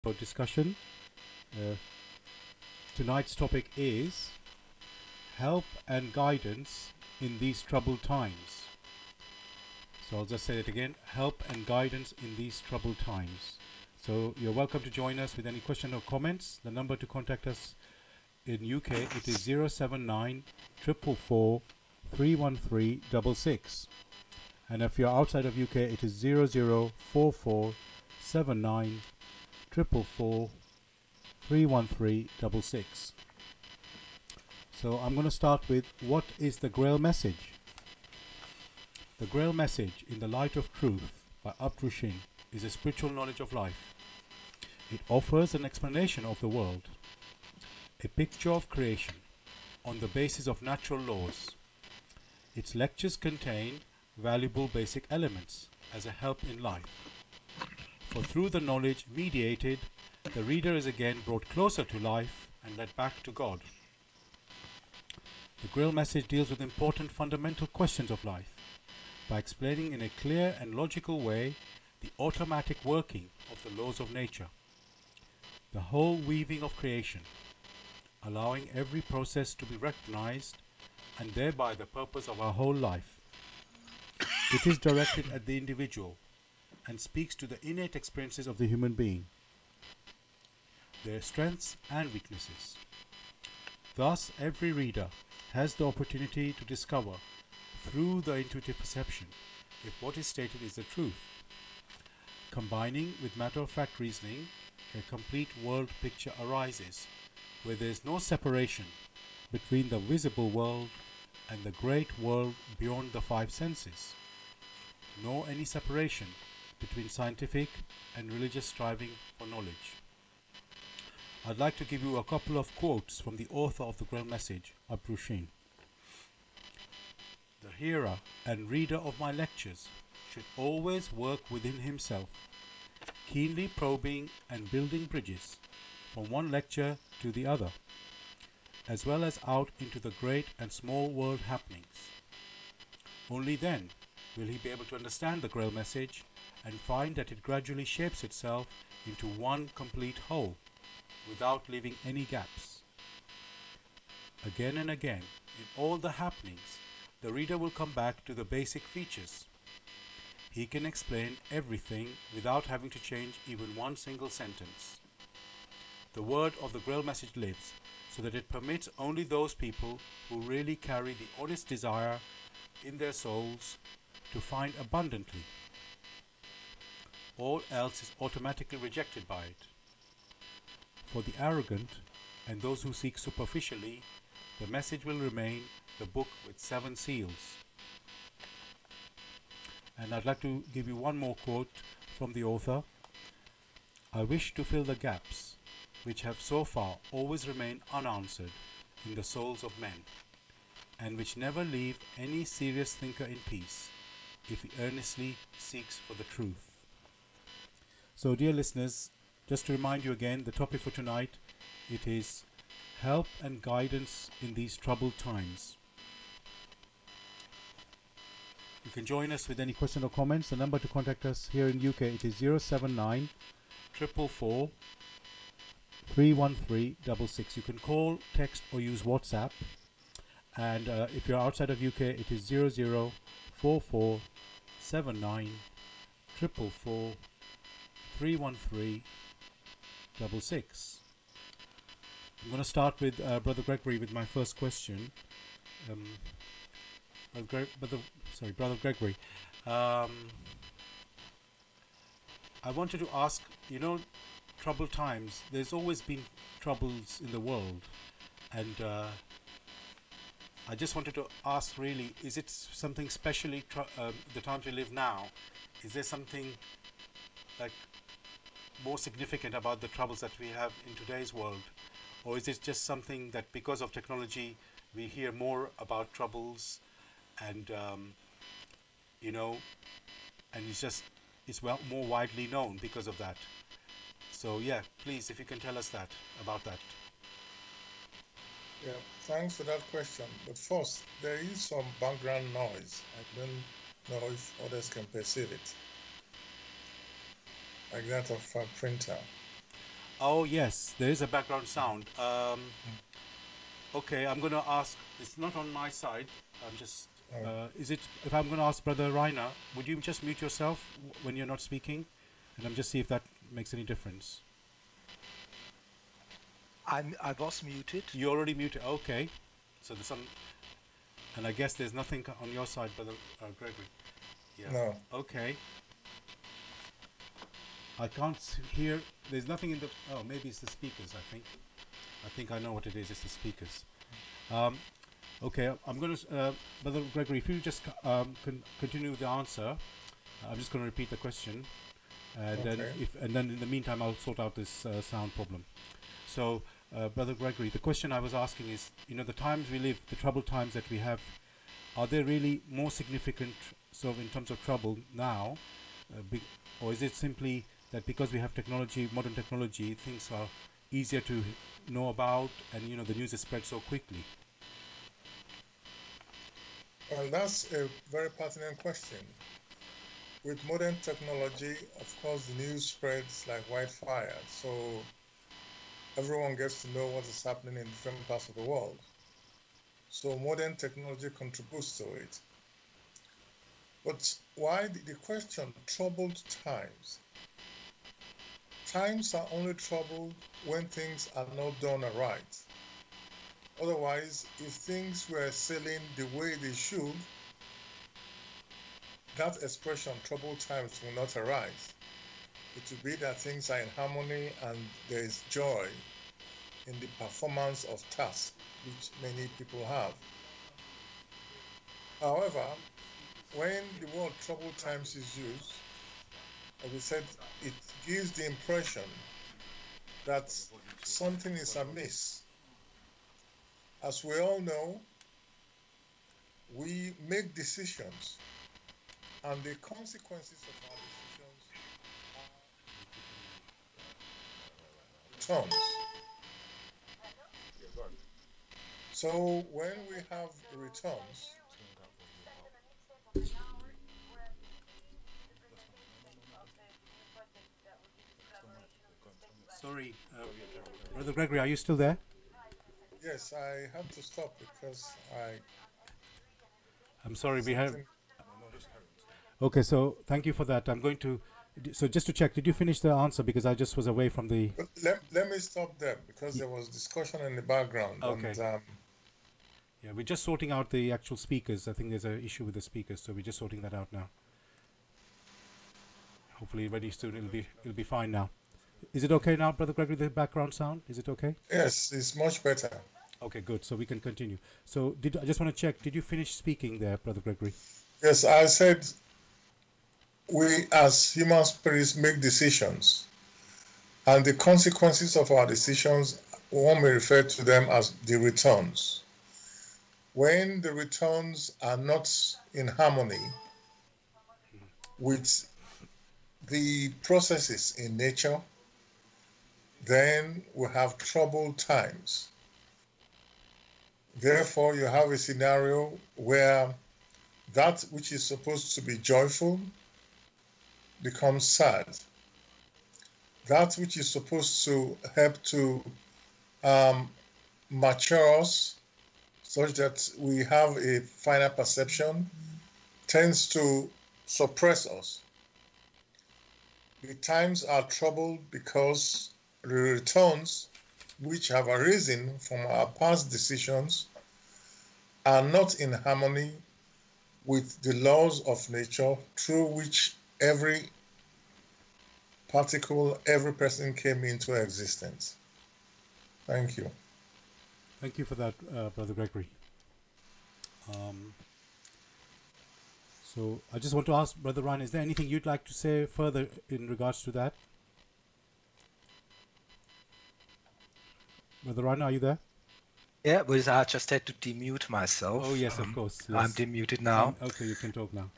for discussion. Uh, Tonight's topic is help and guidance in these troubled times. So I'll just say it again, help and guidance in these troubled times. So you're welcome to join us with any question or comments. The number to contact us in UK, it is 079 444 31366. And if you're outside of UK, it is 0044 79 444 31366. So I'm going to start with, what is the Grail Message? The Grail Message in the Light of Truth by Abdushin is a spiritual knowledge of life. It offers an explanation of the world, a picture of creation on the basis of natural laws. Its lectures contain valuable basic elements as a help in life. For through the knowledge mediated, the reader is again brought closer to life and led back to God. The Grail Message deals with important fundamental questions of life by explaining in a clear and logical way the automatic working of the laws of nature, the whole weaving of creation, allowing every process to be recognized and thereby the purpose of our whole life. It is directed at the individual and speaks to the innate experiences of the human being, their strengths and weaknesses. Thus, every reader has the opportunity to discover through the intuitive perception if what is stated is the truth. Combining with matter-of-fact reasoning, a complete world picture arises where there is no separation between the visible world and the great world beyond the five senses, nor any separation between scientific and religious striving for knowledge. I'd like to give you a couple of quotes from the author of the Grail Message, Abdushin. The hearer and reader of my lectures should always work within himself, keenly probing and building bridges from one lecture to the other, as well as out into the great and small world happenings. Only then will he be able to understand the Grail Message and find that it gradually shapes itself into one complete whole, without leaving any gaps. Again and again, in all the happenings, the reader will come back to the basic features. He can explain everything without having to change even one single sentence. The word of the Grail Message lives, so that it permits only those people who really carry the honest desire in their souls to find abundantly. All else is automatically rejected by it. For the arrogant and those who seek superficially, the message will remain the book with 7 seals. And I'd like to give you one more quote from the author. I wish to fill the gaps which have so far always remained unanswered in the souls of men, and which never leave any serious thinker in peace if he earnestly seeks for the truth. So, dear listeners, just to remind you again, the topic for tonight, it is help and guidance in these troubled times. You can join us with any question or comments. The number to contact us here in UK, it is 079 444 31366. You can call, text or use WhatsApp. And if you're outside of UK, it is 0044 79 444 31366. I'm going to start with Brother Gregory with my first question. Brother Gregory, I wanted to ask, troubled times, there's always been troubles in the world, and I just wanted to ask, really, is it something specially, the times we live now, is there something like more significant about the troubles that we have in today's world? Or is it just something that because of technology we hear more about troubles and and it's more widely known because of that? So yeah, please, if you can tell us about that. Yeah, thanks for that question. But first, there is some background noise. I don't know if others can perceive it, like that of a printer. Oh yes, there is a background sound. Okay, I'm going to ask. It's not on my side. I'm just. Is it? If I'm going to ask Brother Rainer, would you just mute yourself when you're not speaking, and I'm just see if that makes any difference. I was muted. You already muted. Okay, so there's some, and I guess there's nothing on your side, Brother Gregory. Yeah. No. Okay. I can't hear. There's nothing in the. Oh, maybe it's the speakers. I think I know what it is. It's the speakers. Okay, I'm going to, Brother Gregory, if you just continue with the answer, I'm just going to repeat the question, and then in the meantime I'll sort out this sound problem. So, Brother Gregory, the question I was asking is, the times we live, the troubled times that we have, are they really more significant, sort of in terms of trouble now, or is it simply that because we have technology, modern technology, things are easier to know about, and the news is spread so quickly? Well, that's a very pertinent question. With modern technology, of course, the news spreads like wildfire, so everyone gets to know what is happening in different parts of the world. So modern technology contributes to it. But why the question, troubled times? Times are only troubled when things are not done right. Otherwise, if things were sailing the way they should, that expression, troubled times, will not arise. It will be that things are in harmony and there is joy in the performance of tasks which many people have. However, when the word troubled times is used, as we said, it gives the impression that something is amiss. As we all know, we make decisions, and the consequences of our decisions are returns. So when we have returns, Sorry, Brother Gregory, are you still there? yes, I had to stop because I'm sorry, we have. Okay, so thank you for that. I'm going to. So just to check, did you finish the answer? Because I just was away from the. But let me stop there because there was discussion in the background. Okay. And, yeah, we're just sorting out the actual speakers. I think there's an issue with the speakers, so we're just sorting that out now. Hopefully, very soon it'll be fine now. Is it okay now, Brother Gregory? The background sound, is it okay? Yes, it's much better. Okay, good. So we can continue. So I just want to check. Did you finish speaking there, Brother Gregory? Yes, I said we as human spirits make decisions, and the consequences of our decisions, one may refer to them as the returns. When the returns are not in harmony with the processes in nature, then we have troubled times. Therefore, you have a scenario where that which is supposed to be joyful becomes sad. That which is supposed to help to mature us such that we have a finer perception tends to suppress us. The times are troubled because the returns which have arisen from our past decisions are not in harmony with the laws of nature through which every particle, every person came into existence. Thank you. Thank you for that, Brother Gregory. So I just want to ask Brother Ryan, is there anything you'd like to say further in regards to that? Brother Ryan, are you there? Yeah, but I just had to demute myself. Oh yes, of course. Yes. I'm demuted now. Okay, you can talk now.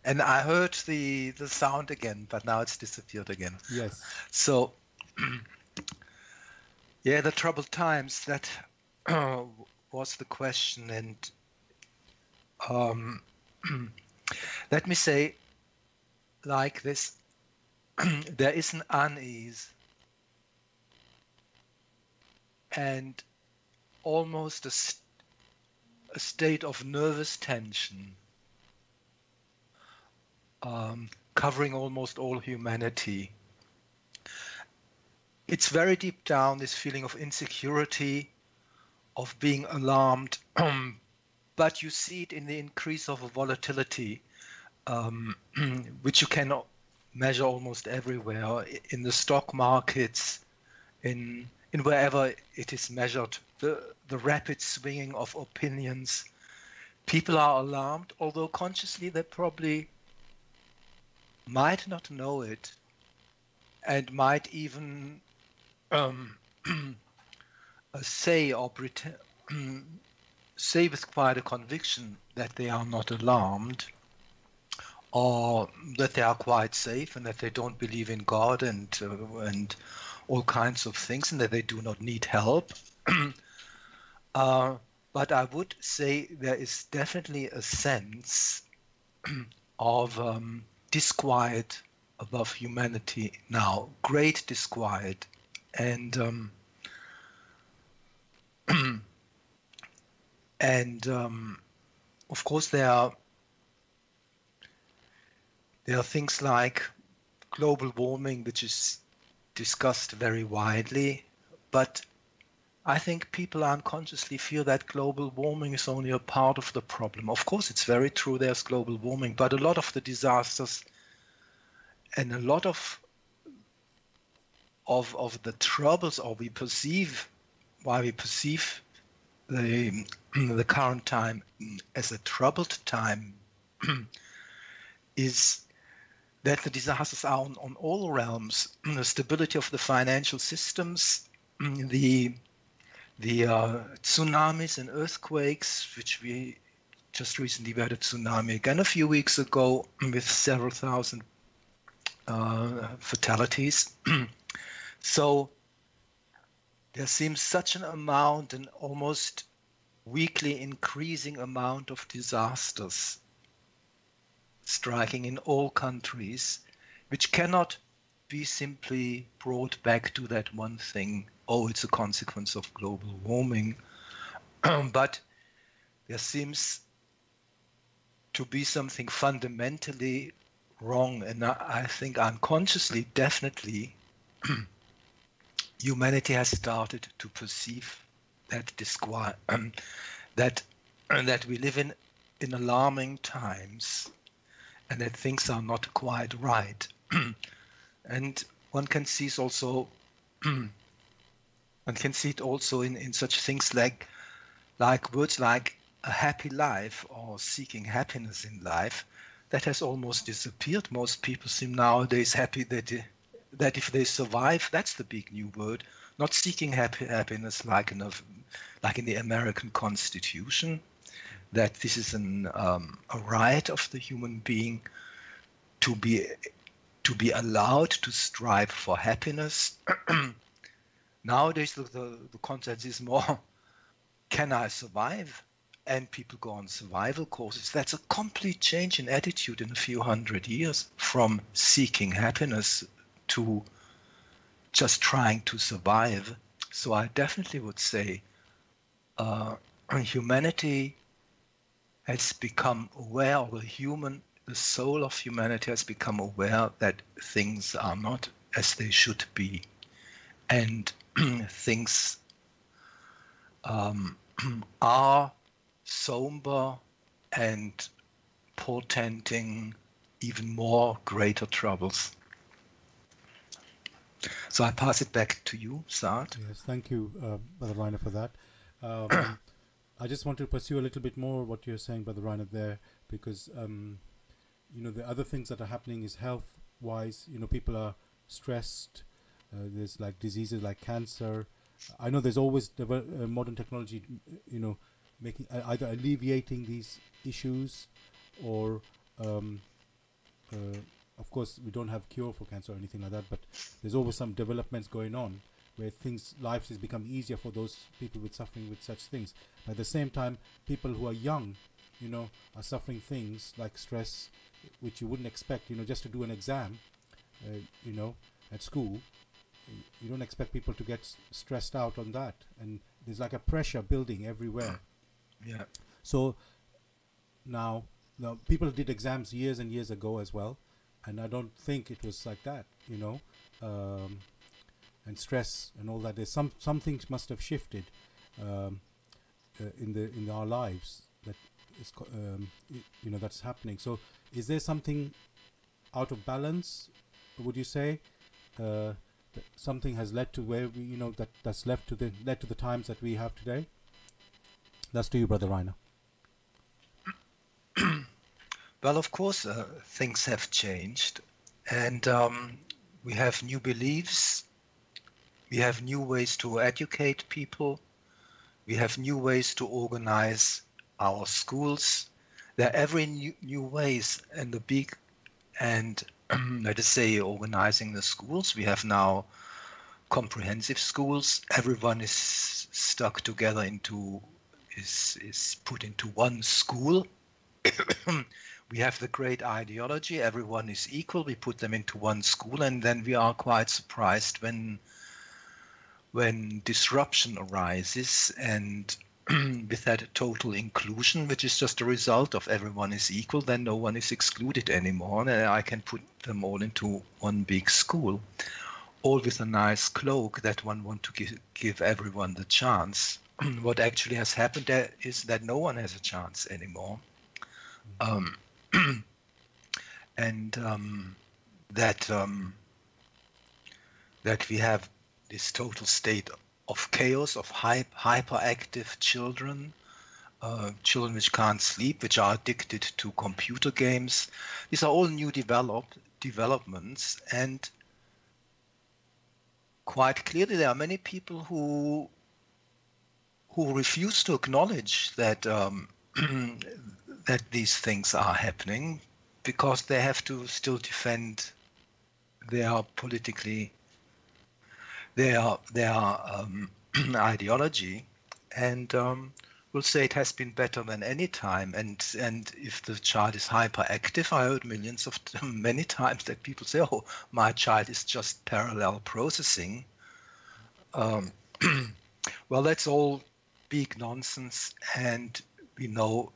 And I heard the sound again, but now it's disappeared again. Yes. So, yeah, the troubled times, that was the question. And let me say like this, there is an unease and almost a state of nervous tension, covering almost all humanity. It's very deep down, this feeling of insecurity, of being alarmed, but you see it in the increase of volatility, which you can measure almost everywhere, in the stock markets, in wherever it is measured, the rapid swinging of opinions. People are alarmed, although consciously they probably might not know it, and might even say or pretend, say with quite a conviction that they are not alarmed, or that they are quite safe, and that they don't believe in God and all kinds of things, and that they do not need help. But I would say there is definitely a sense of disquiet above humanity now, great disquiet, and of course there are things like global warming, which is discussed very widely, but I think people unconsciously feel that global warming is only a part of the problem. Of course, it's very true there's global warming, but a lot of the disasters and a lot of the troubles, or why we perceive the current time as a troubled time, is that the disasters are on all realms. The stability of the financial systems, the tsunamis and earthquakes, which we just recently had a tsunami again a few weeks ago with several thousand fatalities. So there seems such an amount, an almost weekly increasing amount of disasters striking in all countries, which cannot be simply brought back to that one thing. Oh, it's a consequence of global warming. But there seems to be something fundamentally wrong, and I think unconsciously, definitely, humanity has started to perceive that disquiet, that we live in alarming times, and that things are not quite right. And one can see it also in such things like words like a happy life or seeking happiness in life. That has almost disappeared. Most people seem nowadays happy that if they survive, that's the big new word. Not seeking happiness like in the American Constitution, that this is a right of the human being to be allowed to strive for happiness. Nowadays, the concept is more, can I survive? And people go on survival courses. That's a complete change in attitude in a few hundred years, from seeking happiness to just trying to survive. So I definitely would say humanity has become aware, or the soul of humanity has become aware that things are not as they should be, and things are somber and portending even more greater troubles. So I pass it back to you, Saad. Yes, thank you, Brother Reiner, for that. I just want to pursue a little bit more what you're saying, Brother Reiner, there, because the other things that are happening is health-wise. People are stressed. There's like diseases like cancer. I know there's always modern technology, making either alleviating these issues, or of course we don't have cure for cancer or anything like that, but there's always some developments going on where life is becoming easier for those people with suffering with such things. But at the same time, people who are young, are suffering things like stress, which you wouldn't expect, just to do an exam, at school. you don't expect people to get stressed out on that, and there's like a pressure building everywhere. Yeah. So now people did exams years and years ago as well, and I don't think it was like that, and stress and all that. There's some things must have shifted in our lives that is that's happening. So is there something out of balance, would you say, that something has led to where we that's led to the times that we have today? That's to you, Brother Rainer. Well, of course, things have changed, and we have new beliefs, we have new ways to educate people, we have new ways to organize our schools. There are every new ways, and the big, and let us say, organizing the schools. We have now comprehensive schools. Everyone is stuck together is put into one school. We have the great ideology, everyone is equal, we put them into one school, and then we are quite surprised when disruption arises, and with that total inclusion, which is just a result of everyone is equal, then no one is excluded anymore, and I can put them all into one big school, all with a nice cloak that one want to give everyone the chance. What actually has happened there is that no one has a chance anymore. And that we have this total state of chaos, of hyperactive children, children which can't sleep, which are addicted to computer games. These are all new developments, and quite clearly there are many people who refuse to acknowledge that that these things are happening, because they have to still defend their ideology, and will say it has been better than any time. And if the child is hyperactive, I heard many times that people say, "Oh, my child is just parallel processing." Well, that's all big nonsense, and we know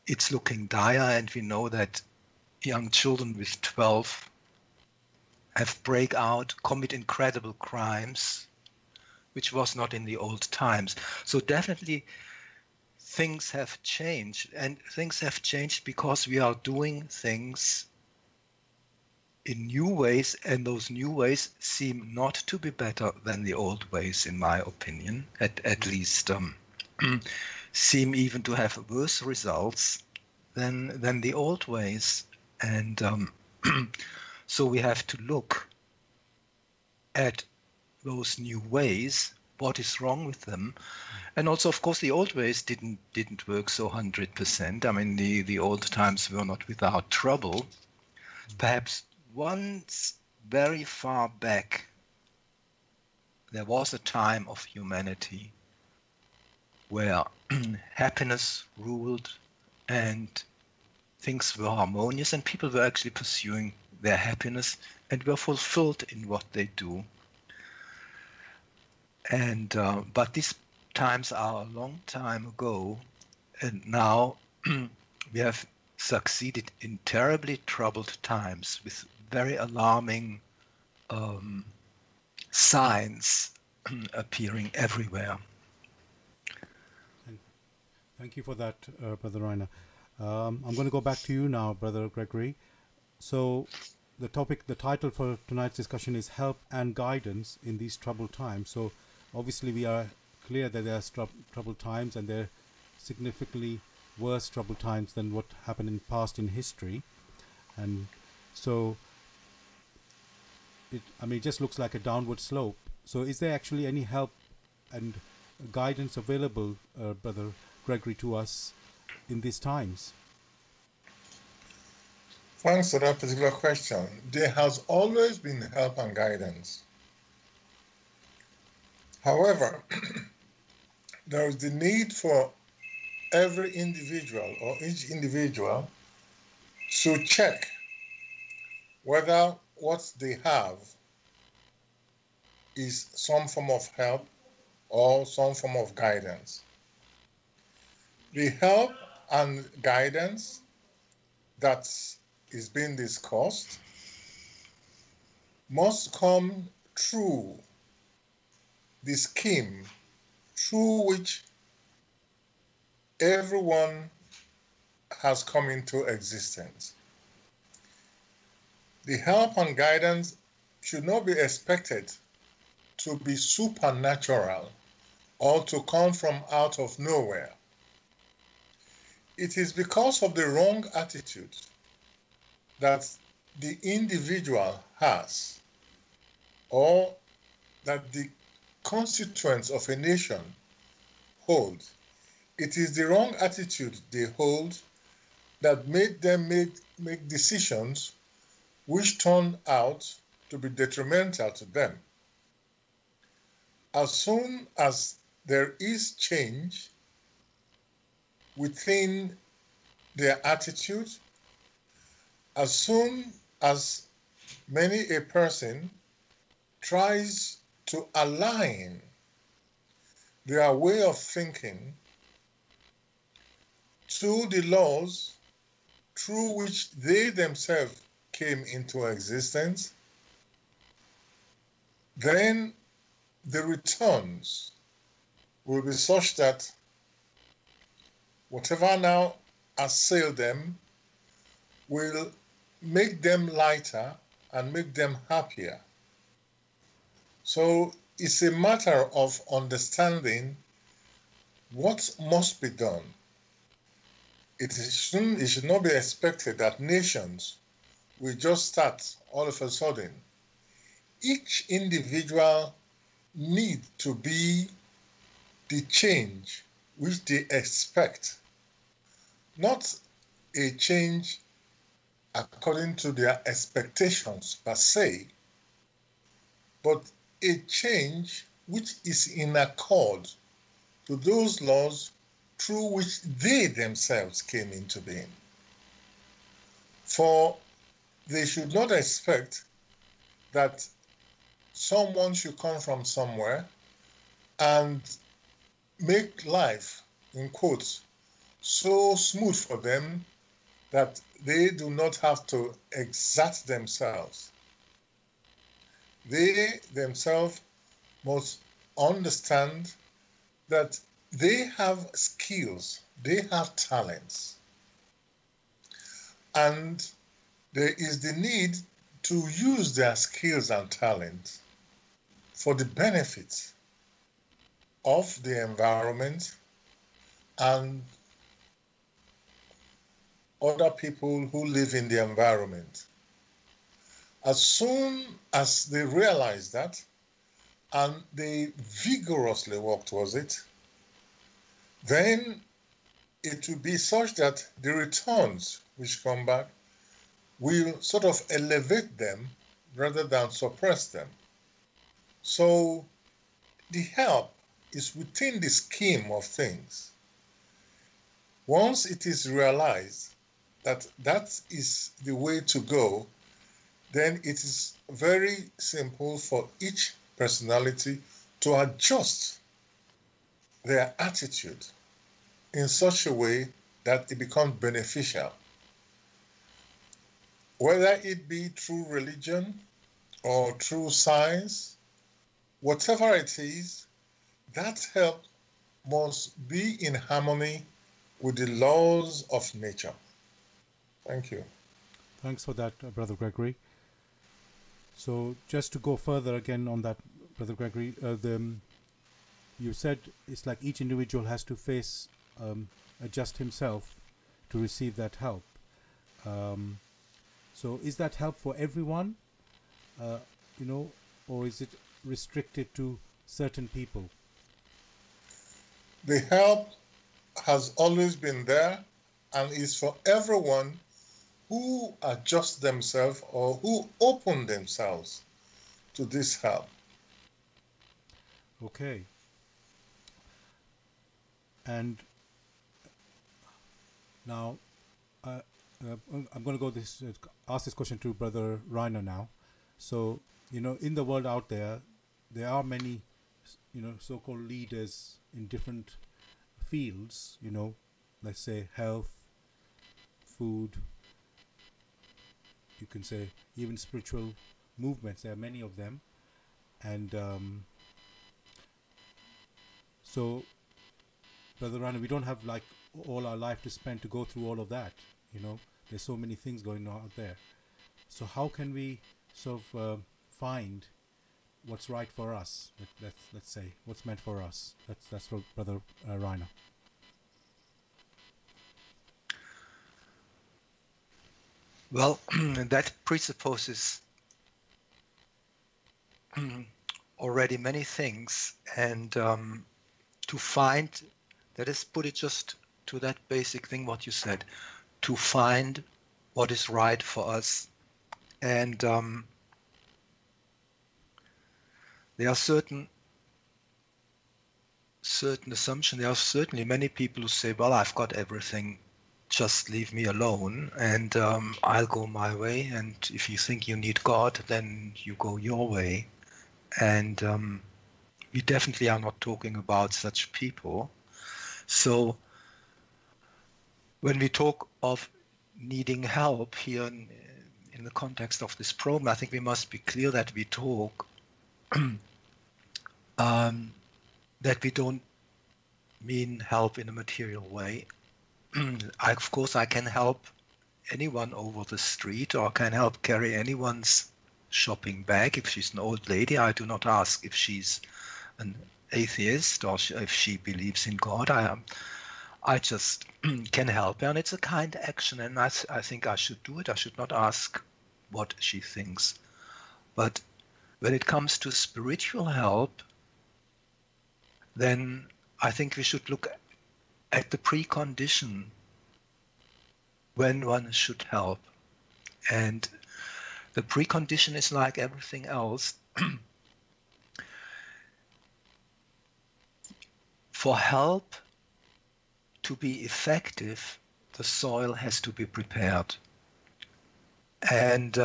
it's looking dire, and we know that young children with 12 have commit incredible crimes, which was not in the old times. So definitely things have changed, and things have changed because we are doing things in new ways, and those new ways seem not to be better than the old ways, in my opinion, at least seem even to have worse results than the old ways. And so we have to look at those new ways, what is wrong with them. And also, of course, the old ways didn't work so 100%. I mean, the old times were not without trouble. Perhaps once very far back, there was a time of humanity where happiness ruled and things were harmonious, and people were actually pursuing their happiness and were fulfilled in what they do. And but these times are a long time ago, and now we have succeeded in terribly troubled times with very alarming signs appearing everywhere. Thank you for that, Brother Rainer. I'm going to go back to you now, Brother Gregory. So the title for tonight's discussion is Help and Guidance in These Troubled Times. So obviously we are clear that there are troubled times, and they're significantly worse troubled times than what happened in past in history. And so it just looks like a downward slope. So is there actually any help and guidance available, Brother Gregory, to us in these times? Thanks for that particular question. There has always been help and guidance. However, there is the need for every individual or each individual to check whether what they have is some form of help or some form of guidance. The help and guidance that is being discussed must come through the scheme through which everyone has come into existence. The help and guidance should not be expected to be supernatural or to come from out of nowhere. It is because of the wrong attitude that the individual has, or that the constituents of a nation hold. It is the wrong attitude they hold that made them make decisions which turned out to be detrimental to them. As soon as there is change within their attitude, as soon as many a person tries to align their way of thinking to the laws through which they themselves came into existence, then the returns will be such that whatever now assailed them will make them lighter and make them happier. So it's a matter of understanding what must be done. It should not be expected that nations will just start all of a sudden. Each individual needs to be the change which they expect, not a change according to their expectations per se, but a change which is in accord to those laws through which they themselves came into being. For they should not expect that someone should come from somewhere and make life, in quotes, so smooth for them that they do not have to exert themselves. They themselves must understand that they have skills, they have talents, and there is the need to use their skills and talents for the benefit of the environment and other people who live in the environment. As soon as they realize that and they vigorously work towards it, then it will be such that the returns which come back will sort of elevate them rather than suppress them. So the help is within the scheme of things. Once it is realized that that is the way to go, then it is very simple for each personality to adjust their attitude in such a way that it becomes beneficial. Whether it be through religion or through science, whatever it is, that help must be in harmony with the laws of nature. Thank you. Thanks for that, Brother Gregory. So just to go further again on that, Brother Gregory, you said it's like each individual has to adjust himself to receive that help. So is that help for everyone, or is it restricted to certain people? The help has always been there and is for everyone who adjust themselves or who open themselves to this help. Okay. And now I'm going to ask this question to Brother Reiner now. So, in the world out there, there are many, so-called leaders in different fields, let's say health, food, you can say even spiritual movements. There are many of them. And so, Brother Rana, we don't have like all our life to spend to go through all of that. There's so many things going on out there. So how can we sort of find what's right for us? Let's say what's meant for us. That's for Brother Rainer. Well, that presupposes already many things, and to find, let us put it just to that basic thing what you said, to find what is right for us. And there are certain assumptions. There are certainly many people who say, well, I've got everything, just leave me alone, and I'll go my way, and if you think you need God, then you go your way. And we definitely are not talking about such people. So when we talk of needing help here in the context of this program, I think we must be clear that we talk that we don't mean help in a material way. Of course, I can help anyone over the street, or can help carry anyone's shopping bag. If she's an old lady, I do not ask if she's an atheist or if she believes in God. I just can help her, and it's a kind action, and I think I should do it. I should not ask what she thinks. But when it comes to spiritual help, then I think we should look at the precondition when one should help. And the precondition is like everything else. For help to be effective, the soil has to be prepared. And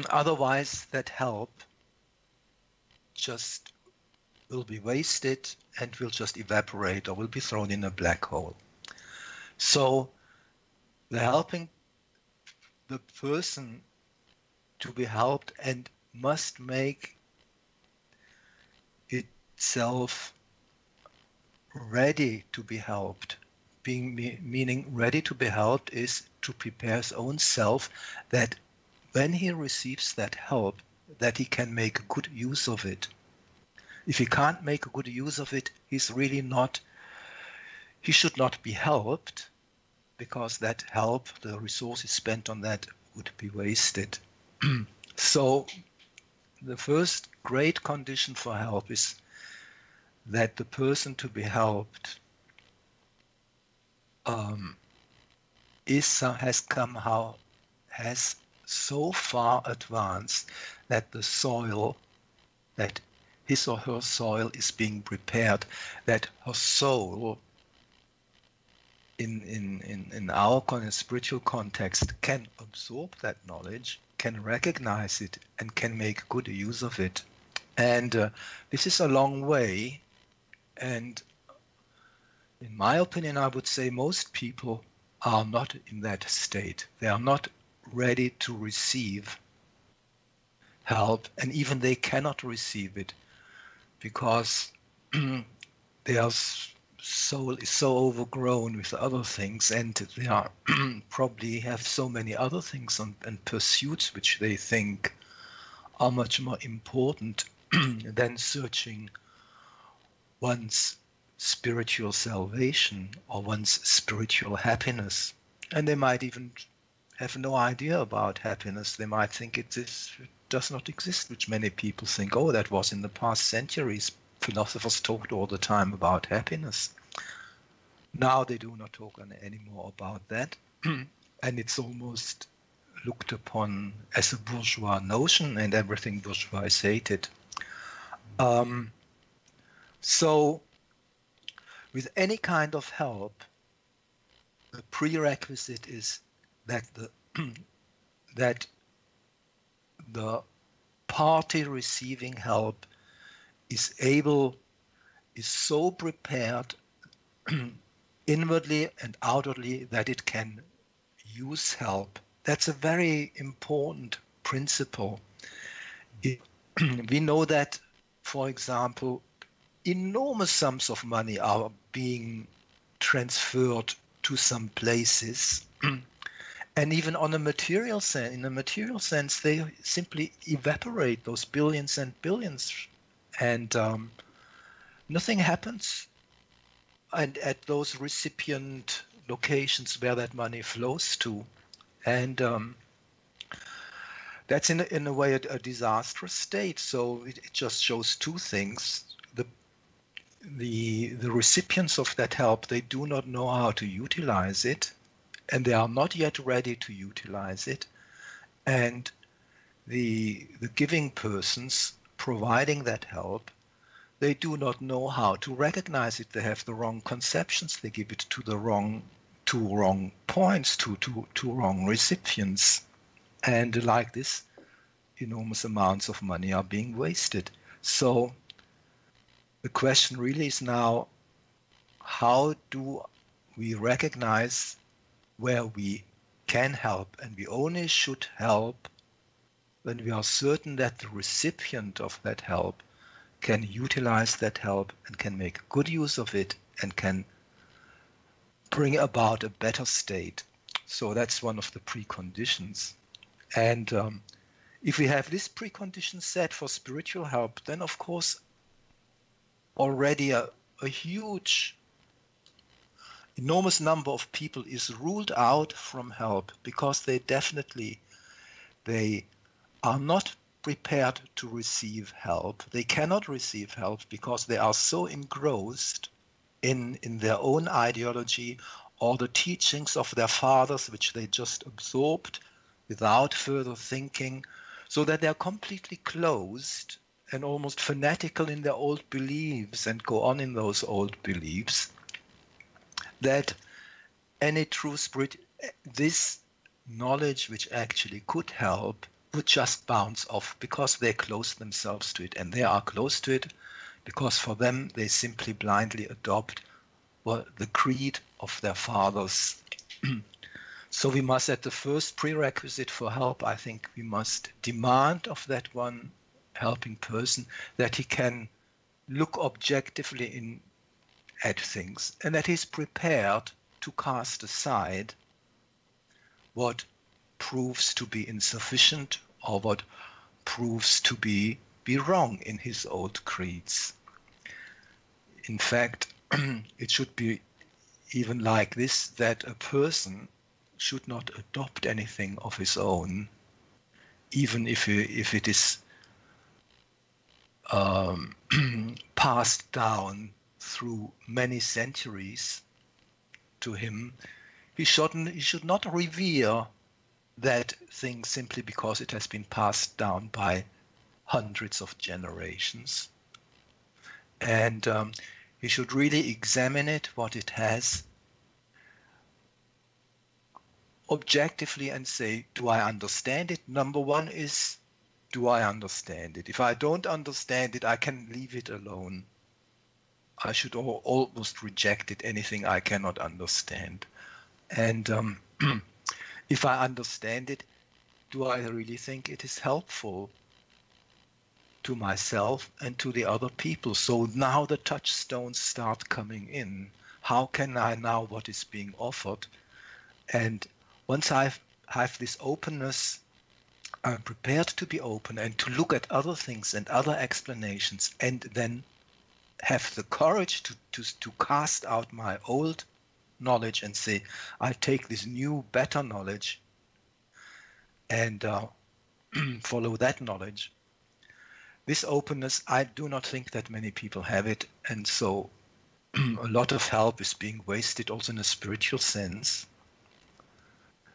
otherwise that help just will be wasted and will just evaporate, or will be thrown in a black hole. So the helping the person to be helped and must make itself ready to be helped. Meaning ready to be helped is to prepare his own self, that when he receives that help, that he can make good use of it. If he can't make a good use of it, he should not be helped, because that help, the resources spent on that, would be wasted. So the first great condition for help is that the person to be helped has so far advanced that the soil, that his or her soil is being prepared, that her soul in our spiritual context can absorb that knowledge, can recognize it, and can make good use of it. And this is a long way, and in my opinion, I would say most people are not in that state. They are not ready to receive help, and even they cannot receive it because their soul is so overgrown with other things, and they are probably have so many other things and pursuits which they think are much more important than searching one's spiritual salvation or one's spiritual happiness. And they might even have no idea about happiness. They might think it does not exist, which many people think, oh, that was in the past centuries. Philosophers talked all the time about happiness. Now they do not talk anymore about that. And it's almost looked upon as a bourgeois notion, and everything bourgeois is hated. So with any kind of help, the prerequisite is that the party receiving help is so prepared inwardly and outwardly that it can use help. That's a very important principle. We know that, for example, enormous sums of money are being transferred to some places. And even on a material sense, in a material sense, they simply evaporate, those billions and billions, and nothing happens. And at those recipient locations where that money flows to, and that's in a way a disastrous state. So it just shows two things: the recipients of that help, they do not know how to utilize it, and they are not yet ready to utilize it. And the giving persons providing that help, they do not know how to recognize it. They have the wrong conceptions. They give it to the wrong points, to wrong recipients. And like this, enormous amounts of money are being wasted. So the question really is now, how do we recognize where we can help? And we only should help when we are certain that the recipient of that help can utilize that help and can make good use of it and can bring about a better state. So that's one of the preconditions. And if we have this precondition set for spiritual help, then of course already a huge, enormous number of people is ruled out from help because they are not prepared to receive help. They cannot receive help because they are so engrossed in their own ideology or the teachings of their fathers, which they just absorbed without further thinking, so that they are completely closed and almost fanatical in their old beliefs and go on in those old beliefs, that any true spirit, this knowledge which actually could help, would just bounce off because they close themselves to it. And they are close to it because for them they simply blindly adopt the creed of their fathers. So we must, at the first prerequisite for help, I think we must demand of that one helping person that he can look objectively at things and that he's prepared to cast aside what proves to be insufficient or what proves to be wrong in his old creeds. In fact, it should be even like this, that a person should not adopt anything of his own, even if it is passed down through many centuries to him. He should not revere that thing simply because it has been passed down by hundreds of generations. And he should really examine it, what it has, objectively and say, do I understand it? Number one is, do I understand it? If I don't understand it, I can leave it alone. I should almost reject it, anything I cannot understand. And if I understand it, do I really think it is helpful to myself and to the other people? So now the touchstones start coming in. How can I now what is being offered? And once I have this openness, I'm prepared to be open and to look at other things and other explanations, and then have the courage to cast out my old knowledge and say, I take this new, better knowledge and follow that knowledge. This openness, I do not think that many people have it, and so a lot of help is being wasted also in a spiritual sense,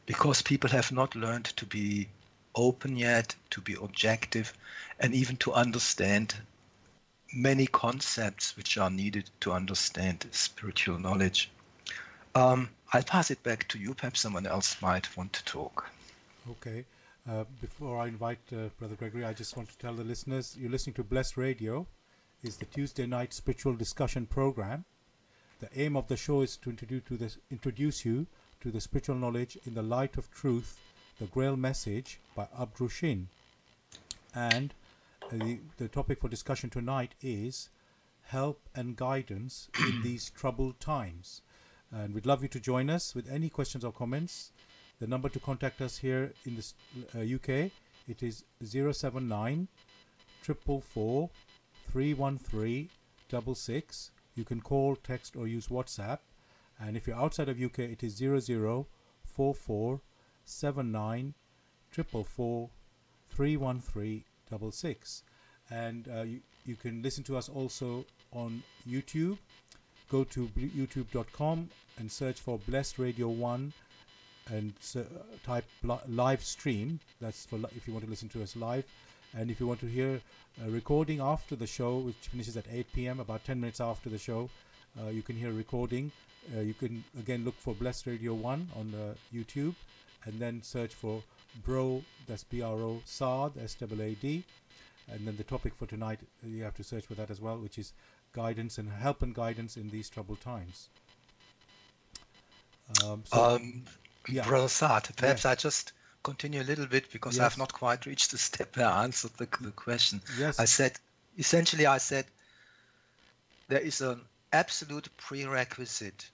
because people have not learned to be open yet, to be objective, and even to understand many concepts which are needed to understand spiritual knowledge. I'll pass it back to you. Perhaps someone else might want to talk. Okay. Before I invite Brother Gregory, I just want to tell the listeners, you're listening to Blessed Radio, is the Tuesday night spiritual discussion program. The aim of the show is to introduce you to the spiritual knowledge in the light of truth, the Grail Message by Abdrushin. And the topic for discussion tonight is help and guidance in these troubled times. And we'd love you to join us with any questions or comments. The number to contact us here in the UK, it is 079 444 313 66. You can call, text or use WhatsApp. And if you're outside of UK, it is 0044 79 444 313 66. And you can listen to us also on YouTube. Go to youtube.com and search for Blessed Radio 1 and type live stream. That's for if you want to listen to us live. And if you want to hear a recording after the show, which finishes at 8 p.m., about 10 minutes after the show, you can hear a recording. You can again look for Blessed Radio 1 on YouTube and then search for Bro, that's B-R-O, Saad, S-A-A-D. And then the topic for tonight, you have to search for that as well, which is guidance and help and guidance in these troubled times. Yeah. Brother Saad, perhaps I just continue a little bit because I've not quite reached the step where I answered the question. Yes. I said there is an absolute prerequisite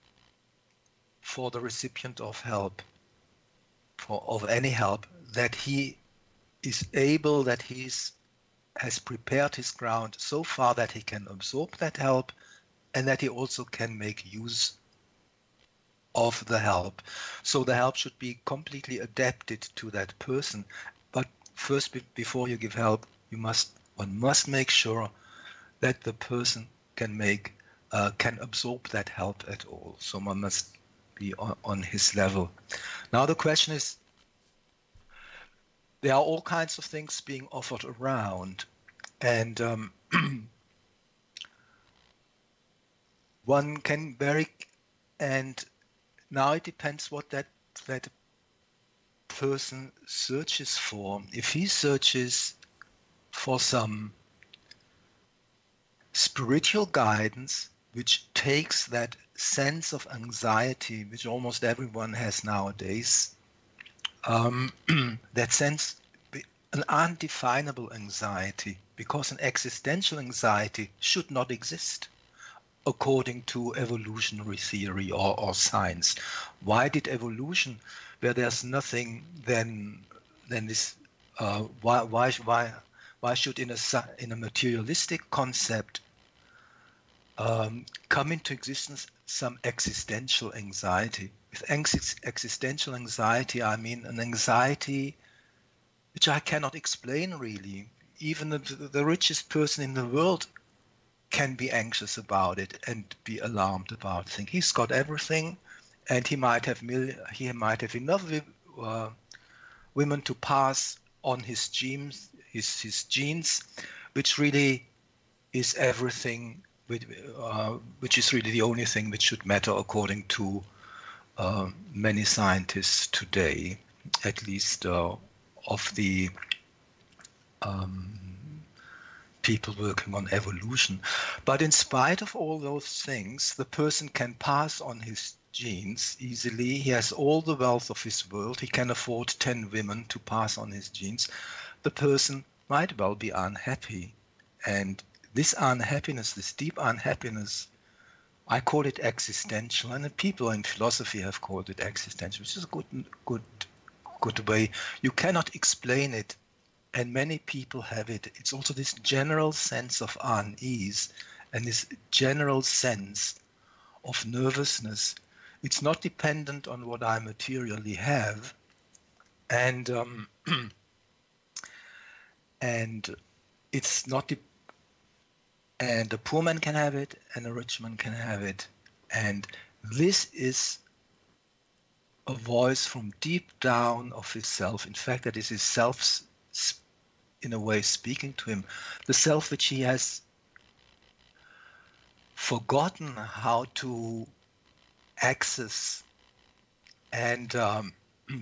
for the recipient of help, of any help, that he is able, that has prepared his ground so far that he can absorb that help and that he also can make use of the help. So the help should be completely adapted to that person. But first, before you give help, one must make sure that the person can absorb that help at all. So one must be on his level. Now the question is, there are all kinds of things being offered around, and one can and now it depends what that person searches for. If he searches for some spiritual guidance, which takes that sense of anxiety, which almost everyone has nowadays, that sense, an undefinable anxiety, because an existential anxiety should not exist according to evolutionary theory or science. Why did evolution, where there's nothing, then this? Why should in a materialistic concept come into existence some existential anxiety? With existential anxiety, I mean an anxiety which I cannot explain really. Even the richest person in the world can be anxious about it and be alarmed about things. He's got everything, and he might have enough women to pass on his genes, his genes, which really is everything, which is really the only thing which should matter according to many scientists today, at least of the people working on evolution. But in spite of all those things, the person can pass on his genes easily. He has all the wealth of his world. He can afford 10 women to pass on his genes. The person might well be unhappy. And this unhappiness, this deep unhappiness, I call it existential, and the people in philosophy have called it existential, which is a good way. You cannot explain it, and many people have it. It's also this general sense of unease and this general sense of nervousness. It's not dependent on what I materially have, and it's not. And a poor man can have it, and a rich man can have it, and this is a voice from deep down of his self. In fact, that is his self, in a way, speaking to him. The self which he has forgotten how to access, and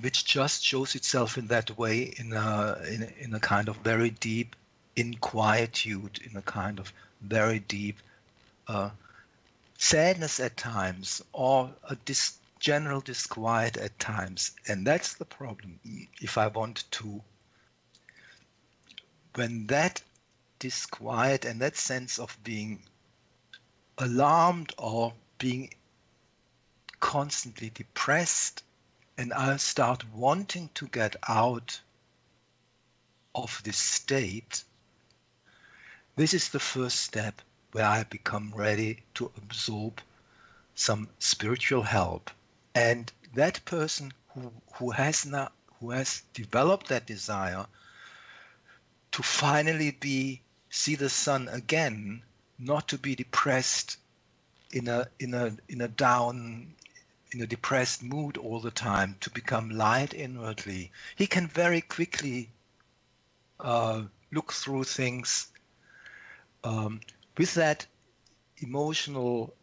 which just shows itself in that way, in a kind of very deep inquietude, in a kind of very deep sadness at times, or a general disquiet at times. And that's the problem. If I want to, when that disquiet and that sense of being alarmed or being constantly depressed, and I start wanting to get out of this state, this is the first step where I become ready to absorb some spiritual help. And that person who has developed that desire to finally see the sun again, not to be depressed in a depressed mood all the time, to become light inwardly, he can very quickly look through things with that emotional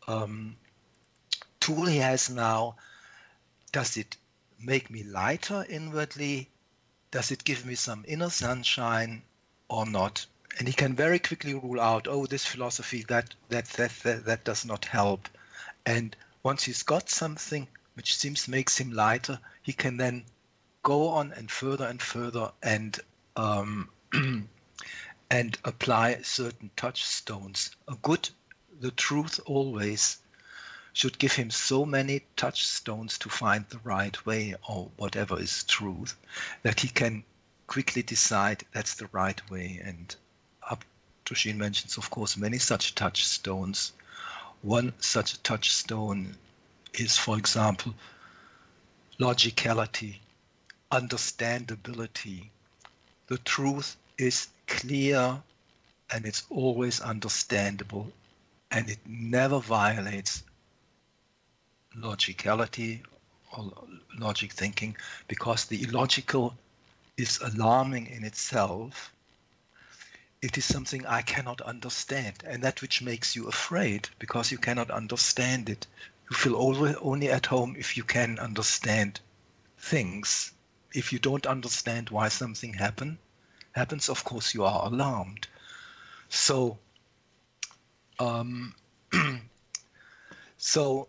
tool he has now. Does it make me lighter inwardly? Does it give me some inner sunshine or not? And he can very quickly rule out, oh, this philosophy, that does not help. And once he's got something which makes him lighter, he can then go on and further and and apply certain touchstones. The truth always should give him so many touchstones to find the right way, or whatever is truth, that he can quickly decide that's the right way. And Tushin mentions, of course, many such touchstones. One such touchstone is, for example, logicality, understandability. The truth is clear and it's always understandable, and it never violates logicality or logic thinking, because the illogical is alarming in itself. It is something I cannot understand, and that which makes you afraid, because you cannot understand it. You feel only at home if you can understand things. If you don't understand why something happens, of course you are alarmed. So, so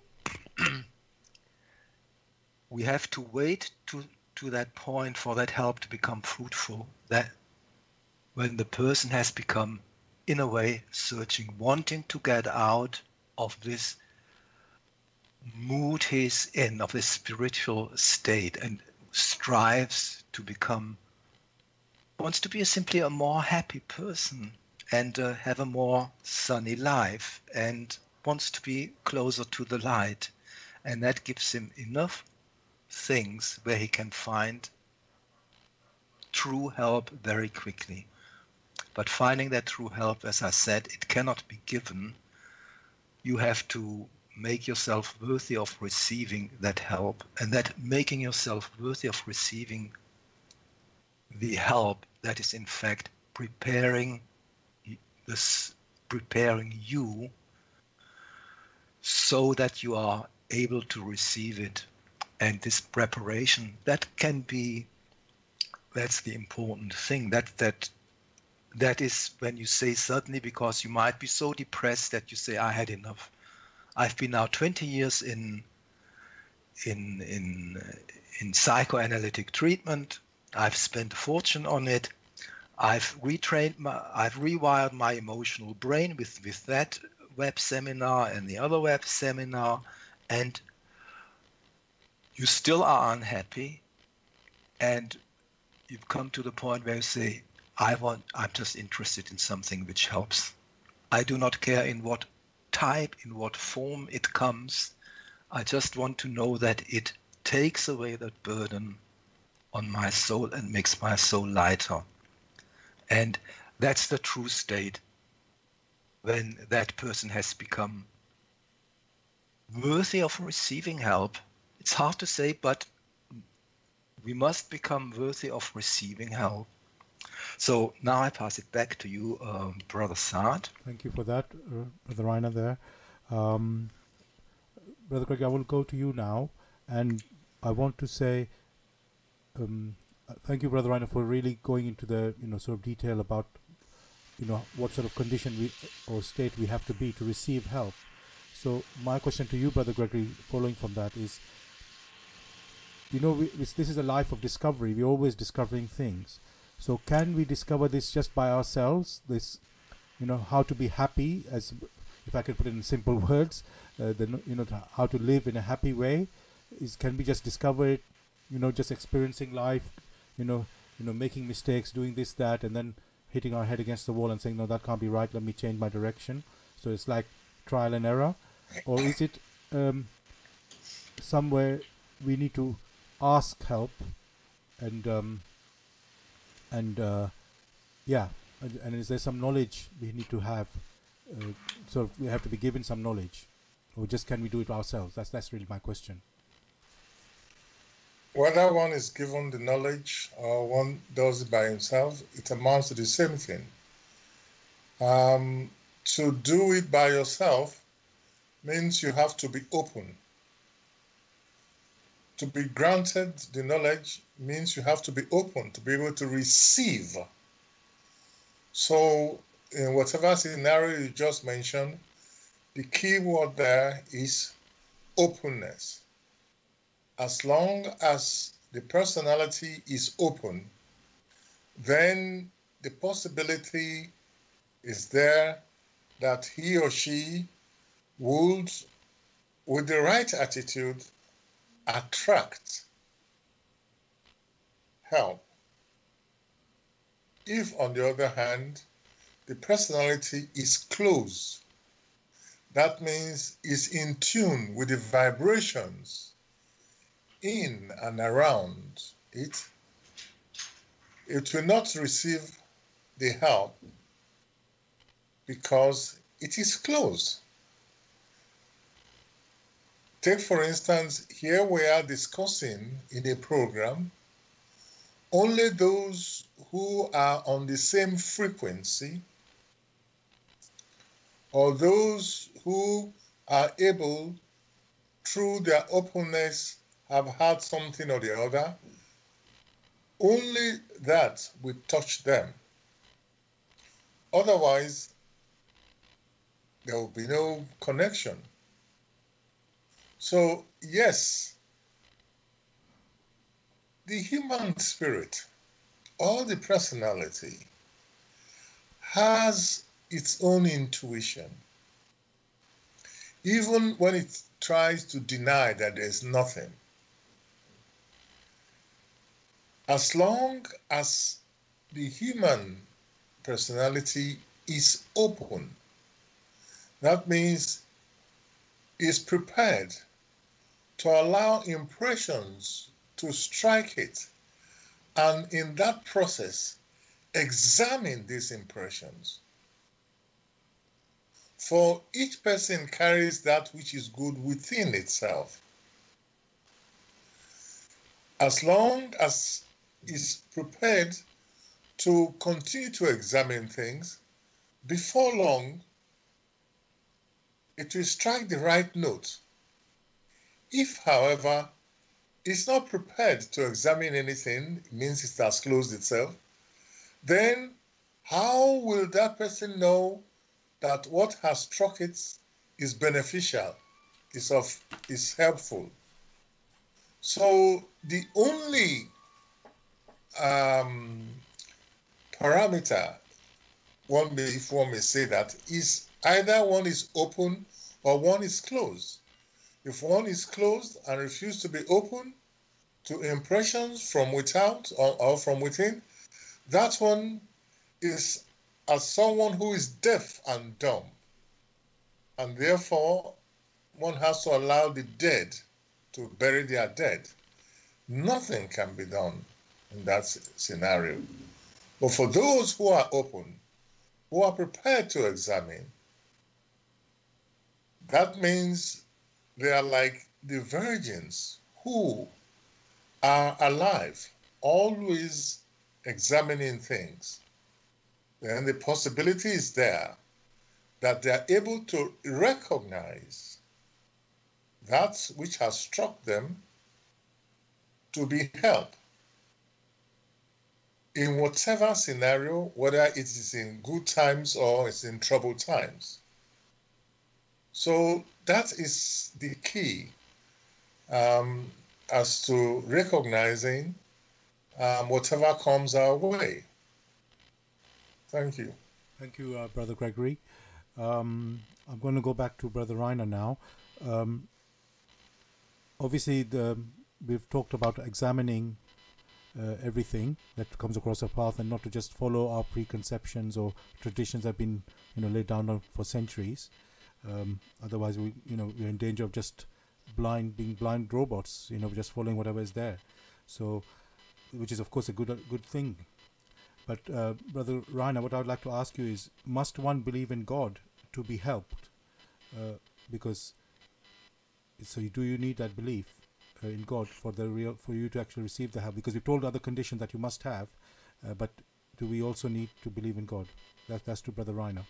we have to wait to that point for that help to become fruitful. That when the person has become, in a way, searching, wanting to get out of this mood he's in, of this spiritual state, and strives to become, wants to be simply a more happy person and have a more sunny life, and wants to be closer to the light. And that gives him enough things where he can find true help very quickly. But finding that true help, as I said, it cannot be given. You have to make yourself worthy of receiving that help, and that making yourself worthy of receiving the help, that is in fact preparing you so that you are able to receive it. And this preparation, that's the important thing. That is when you say suddenly, because you might be so depressed that you say, I had enough. I've been now 20 years in psychoanalytic treatment. I've spent a fortune on it. I've rewired my emotional brain with that web seminar and the other web seminar, and you still are unhappy, and you've come to the point where you say, I'm just interested in something which helps. I do not care in what type, in what form it comes. I just want to know that it takes away that burden on my soul and makes my soul lighter. And that's the true state, when that person has become worthy of receiving help. It's hard to say, but we must become worthy of receiving help. So now I pass it back to you, Brother Saad. Thank you for that, Brother Rainer there. Brother Craig, I will go to you now, and I want to say thank you, Brother Rainer, for really going into the sort of detail about what sort of condition or state we have to be to receive help. So my question to you, Brother Gregory, following from that is, this is a life of discovery. We're always discovering things. So can we discover this just by ourselves? This, how to be happy, as if I can put it in simple words, how to live in a happy way. Can we just discover it? Just experiencing life, making mistakes, doing this, that, and then hitting our head against the wall and saying, no, that can't be right. Let me change my direction. So it's like trial and error, or is it somewhere we need to ask help and is there some knowledge we need to have? So we have to be given some knowledge, or just can we do it ourselves? That's really my question. Whether one is given the knowledge or one does it by himself, it amounts to the same thing. To do it by yourself means you have to be open. To be granted the knowledge means you have to be open to be able to receive. So in whatever scenario you just mentioned, the key word there is openness. As long as the personality is open, then the possibility is there that he or she would, with the right attitude, attract help. If, on the other hand, the personality is closed, that means is in tune with the vibrations in and around it, it will not receive the help because it is closed. Take, for instance, here we are discussing in a program only those who are on the same frequency, or those who are able, through their openness, have had something or the other, only that will touch them. Otherwise, there will be no connection. So, yes, the human spirit or the personality has its own intuition, even when it tries to deny that there's nothing. As long as the human personality is open, that means is prepared to allow impressions to strike it, and in that process, examine these impressions. For each person carries that which is good within itself. As long as is prepared to continue to examine things, before long, it will strike the right note. If, however, it's not prepared to examine anything, it means it has closed itself, then how will that person know that what has struck it is beneficial, is helpful? So the only parameter, if one may say that, is either one is open or one is closed. If one is closed and refuses to be open to impressions from without or from within, that one is as someone who is deaf and dumb. And therefore, one has to allow the dead to bury their dead. Nothing can be done in that scenario. But for those who are open, who are prepared to examine, that means they are like the virgins who are alive, always examining things. Then the possibility is there that they are able to recognize that which has struck them to be help. in whatever scenario, whether it is in good times or it's in troubled times. So that is the key as to recognizing whatever comes our way. Thank you. Thank you, Brother Gregory. I'm going to go back to Brother Reiner now. Obviously, we've talked about examining everything that comes across our path, and not to just follow our preconceptions or traditions that have been, laid down for centuries. Otherwise, we're in danger of just being blind robots. Just following whatever is there. So, which is of course a good thing. But Brother Reiner, what I would like to ask you is: must one believe in God to be helped? Because do you need that belief in God for you to actually receive the help? Because we've told other conditions that you must have, but do we also need to believe in God? That's to Brother Reiner.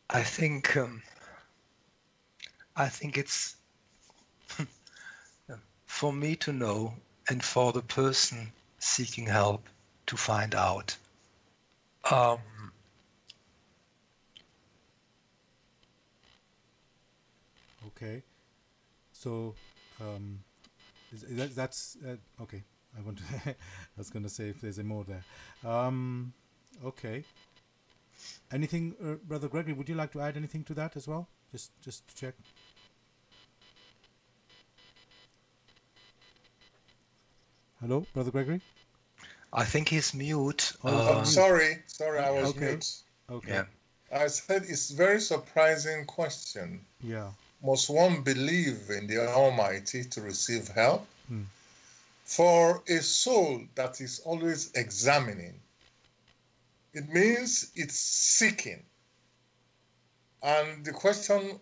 I think it's for me to know, and for the person seeking help to find out. Okay, so that's okay. I was going to say if there's a more there. Okay. Anything, Brother Gregory? Would you like to add anything to that as well? Just to check. Hello, Brother Gregory. I think he's mute. Sorry, I was okay. mute. Okay. Yeah. I said it's a very surprising question. Yeah. Must one believe in the Almighty to receive help? For a soul that is always examining, it means it's seeking. And the question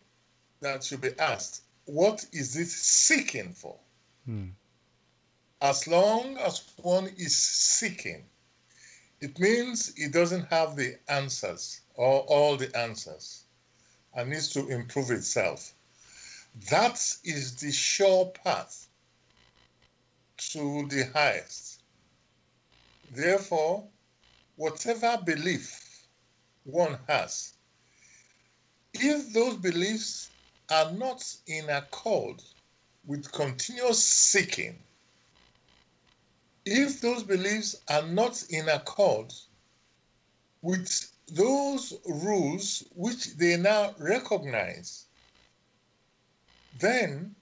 that should be asked, what is it seeking for? As long as one is seeking, it means it doesn't have the answers or all the answers and needs to improve itself. That is the sure path to the highest. Therefore, whatever belief one has, if those beliefs are not in accord with continuous seeking, if those beliefs are not in accord with those rules which they now recognize, then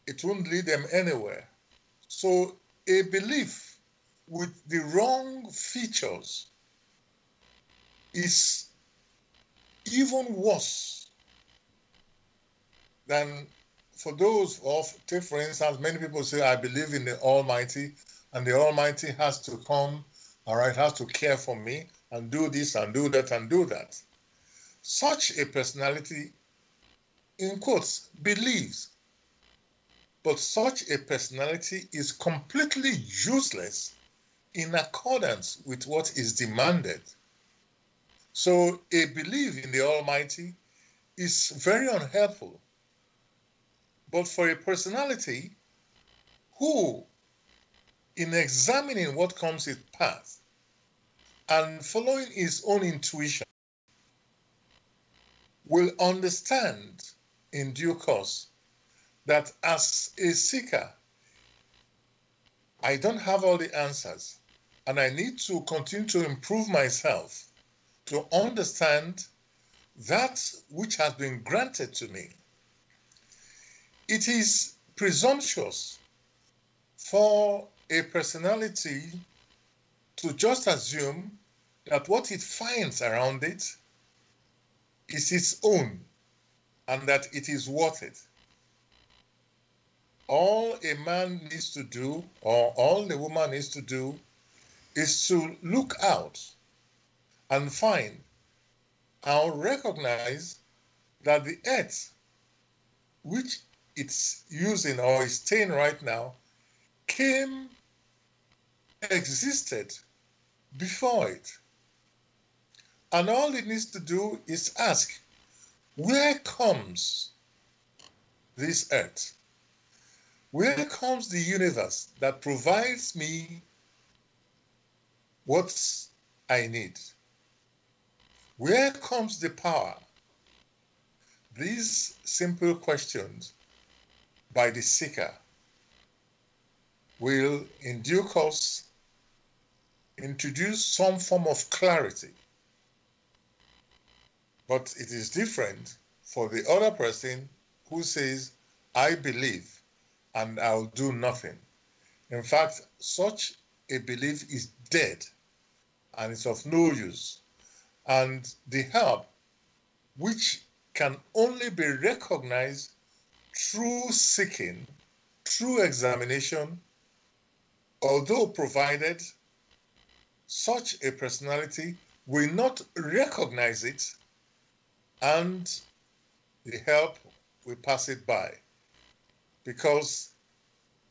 it won't lead them anywhere. So a belief with the wrong features is even worse than for those take for instance, many people say, I believe in the Almighty, and the Almighty has to come, has to care for me and do this and do that and do that. Such a personality, in quotes, believes, but such a personality is completely useless in accordance with what is demanded. So a belief in the Almighty is very unhelpful. But for a personality who, in examining what comes its path and following his own intuition, will understand in due course that as a seeker, I don't have all the answers, and I need to continue to improve myself to understand that which has been granted to me. It is presumptuous for a personality to just assume that what it finds around it is its own and that it is worth it. All a man needs to do, or all the woman needs to do, is to look out and find and recognize that the earth, which it's using or is staying right now, existed before it. And all it needs to do is ask, where comes this earth? Where comes the universe that provides me what I need? Where comes the power? These simple questions by the seeker will, in due course, introduce some form of clarity. But it is different for the other person who says, I believe and I'll do nothing. In fact, such a belief is dead and it's of no use. And the help, which can only be recognized through seeking, through examination, although provided such a personality will not recognize it, and the help will pass it by, because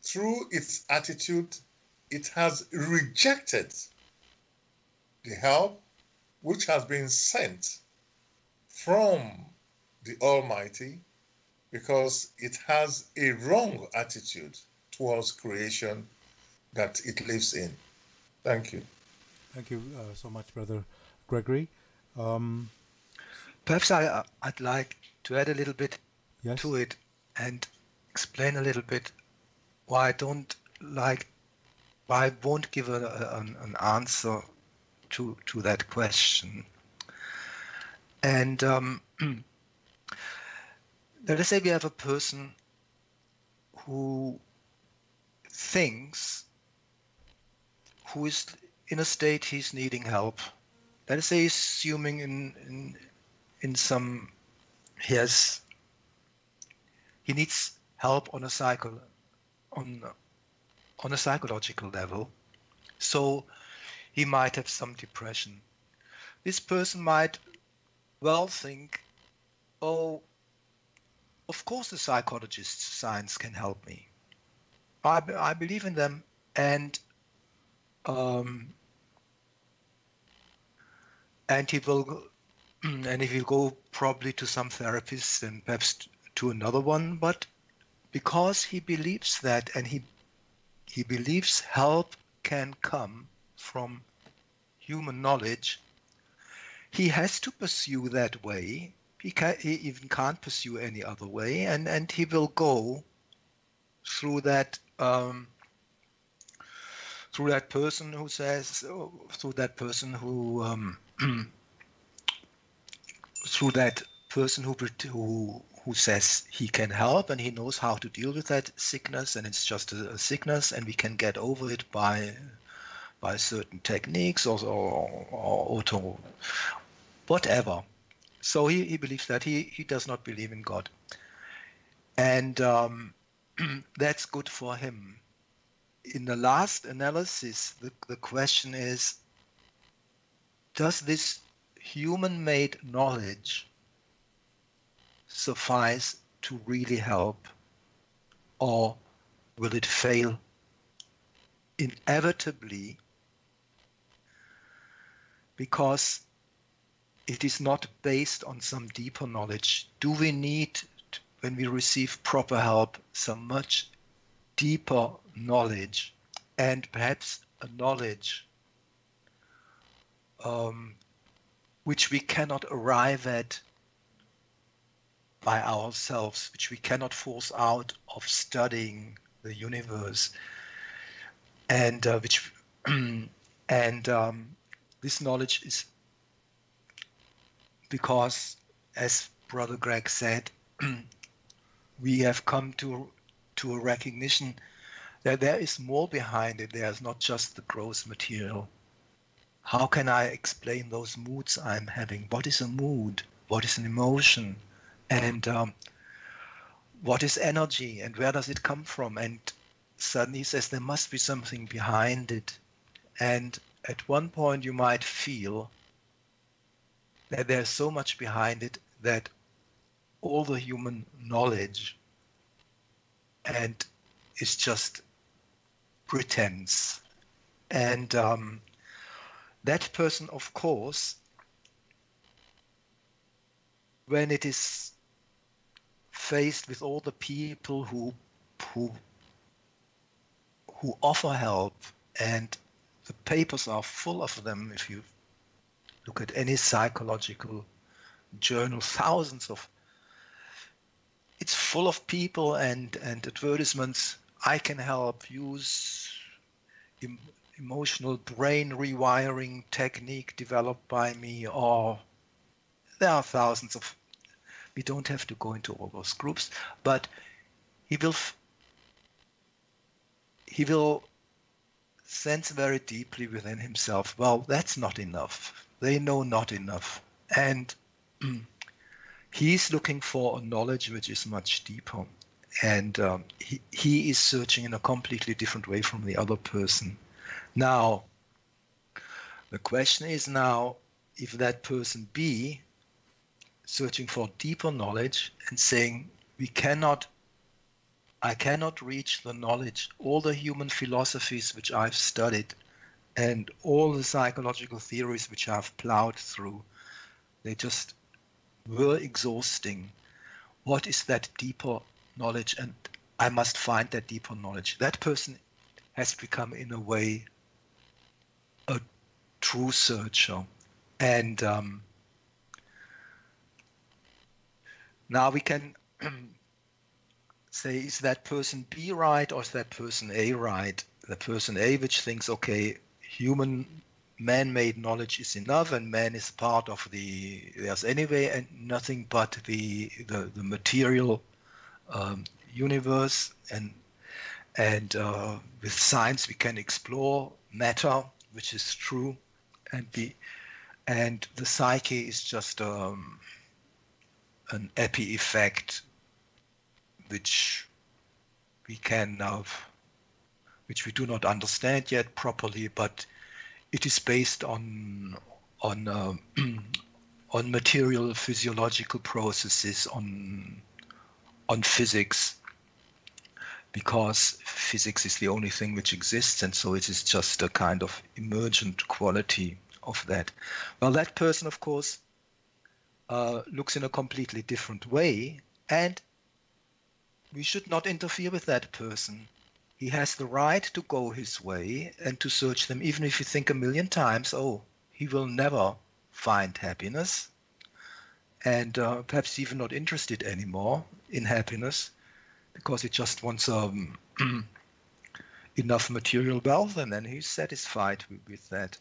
through its attitude, it has rejected the help which has been sent from the Almighty, because it has a wrong attitude towards creation that it lives in. Thank you. Thank you so much, Brother Gregory. Perhaps I'd like to add a little bit Yes. to it and explain a little bit why I won't give an answer to that question. And let us say we have a person who thinks, who is in a state he's needing help. Let us say he's assuming in some, he needs help on a psychological level. So he might have some depression. This person might well think, oh, of course the psychologist's science can help me. I believe in them, and he will, and he will go probably to some therapist and perhaps to another one. But because he believes that, and he believes help can come from human knowledge, he has to pursue that way. He even can't pursue any other way, and he will go through that person who says, through that person who through that person who says he can help and he knows how to deal with that sickness, and it's just a sickness and we can get over it by certain techniques or auto whatever. So he believes that. He does not believe in God, and that's good for him. In the last analysis, the question is, does this human-made knowledge suffice to really help, or will it fail inevitably because it is not based on some deeper knowledge? Do we need, when we receive proper help, some much deeper knowledge, and perhaps a knowledge which we cannot arrive at by ourselves, which we cannot force out of studying the universe, and this knowledge is because, as Brother Greg said, we have come to a recognition that there is more behind it. There's not just the gross material. How can I explain those moods I'm having? What is a mood? What is an emotion? And what is energy? And where does it come from? And suddenly he says there must be something behind it. And at one point you might feel that there's so much behind it that all the human knowledge and is just pretense. And that person, of course, when it is faced with all the people who who offer help, and the papers are full of them. If you look at any psychological journal, thousands of, it's full of people and advertisements. I can help, use emotional brain rewiring technique developed by me, or there are thousands of, we don't have to go into all those groups, but he will sense very deeply within himself, well, that's not enough. They know not enough. And he's looking for a knowledge which is much deeper. And he is searching in a completely different way from the other person. Now, the question is now, if that person B, searching for deeper knowledge and saying, I cannot reach the knowledge, all the human philosophies which I've studied and all the psychological theories which I've plowed through, they just were exhausting. What is that deeper knowledge? And I must find that deeper knowledge. That person has become, in a way, a true searcher. And now we can say, is that person B right or is that person A right? The person A which thinks, okay, human man-made knowledge is enough and man is part of there's anyway and nothing but the material universe, and with science we can explore matter, which is true, and the psyche is just an epi effect which we which we do not understand yet properly, but it is based on material physiological processes, on physics, because physics is the only thing which exists, and so it is just a kind of emergent quality of that. Well, that person, of course, looks in a completely different way, and we should not interfere with that person. He has the right to go his way and to search them, even if you think a million times, oh, he will never find happiness, and perhaps even not interested anymore in happiness, because he just wants enough material wealth, and then he's satisfied with that.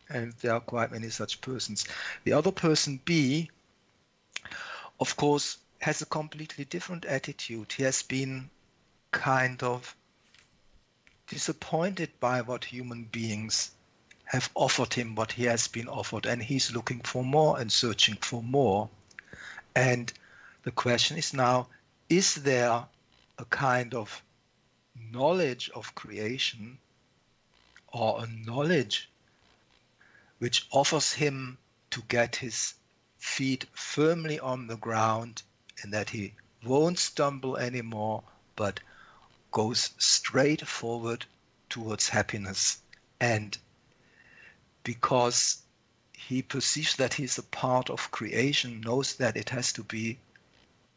And there are quite many such persons. The other person, B, of course, has a completely different attitude. He has been kind of disappointed by what human beings have offered him, what he has been offered, and he's looking for more and searching for more. And the question is now, is there a kind of knowledge of creation, or a knowledge which offers him to get his feet firmly on the ground, and that he won't stumble anymore, but goes straight forward towards happiness? And because he perceives that he's a part of creation, knows that it has to be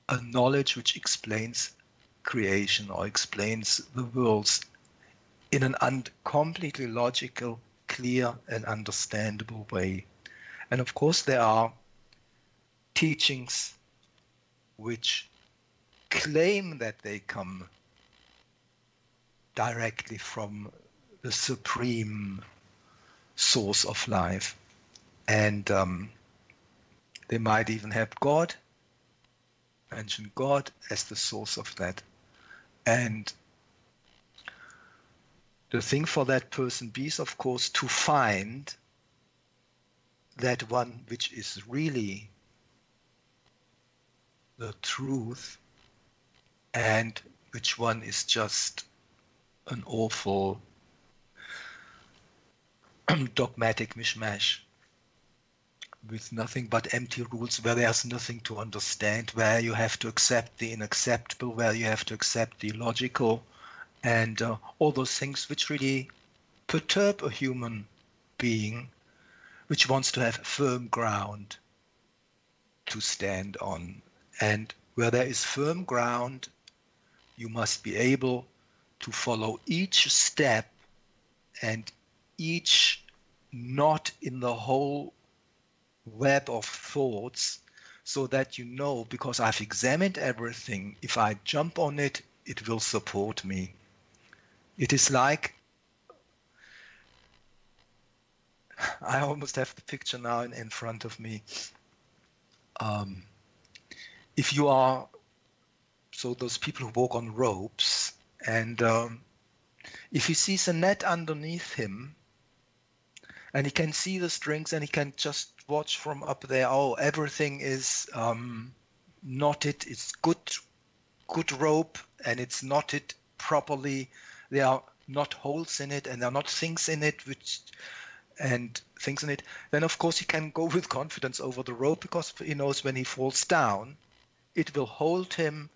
a knowledge which explains creation or explains the worlds in an completely logical, clear and understandable way. And of course there are teachings which claim that they come directly from the supreme source of life, and they might even have God, mention God as the source of that. And the thing for that person B is, of course, to find that one which is really the truth, and which one is just an awful dogmatic mishmash with nothing but empty rules, where there's nothing to understand, where you have to accept the unacceptable, where you have to accept the illogical, and all those things which really perturb a human being, which wants to have firm ground to stand on. And where there is firm ground, you must be able to follow each step and each knot in the whole web of thoughts, so that you know, because I've examined everything, if I jump on it, it will support me. It is like, I almost have the picture now in front of me. If you are, so those people who walk on ropes, and if he sees a net underneath him, and he can see the strings, and he can just watch from up there, oh, everything is knotted, it's good rope, and it's knotted properly. There are not holes in it, and there are not things in it then of course he can go with confidence over the rope, because he knows when he falls down, it will hold him.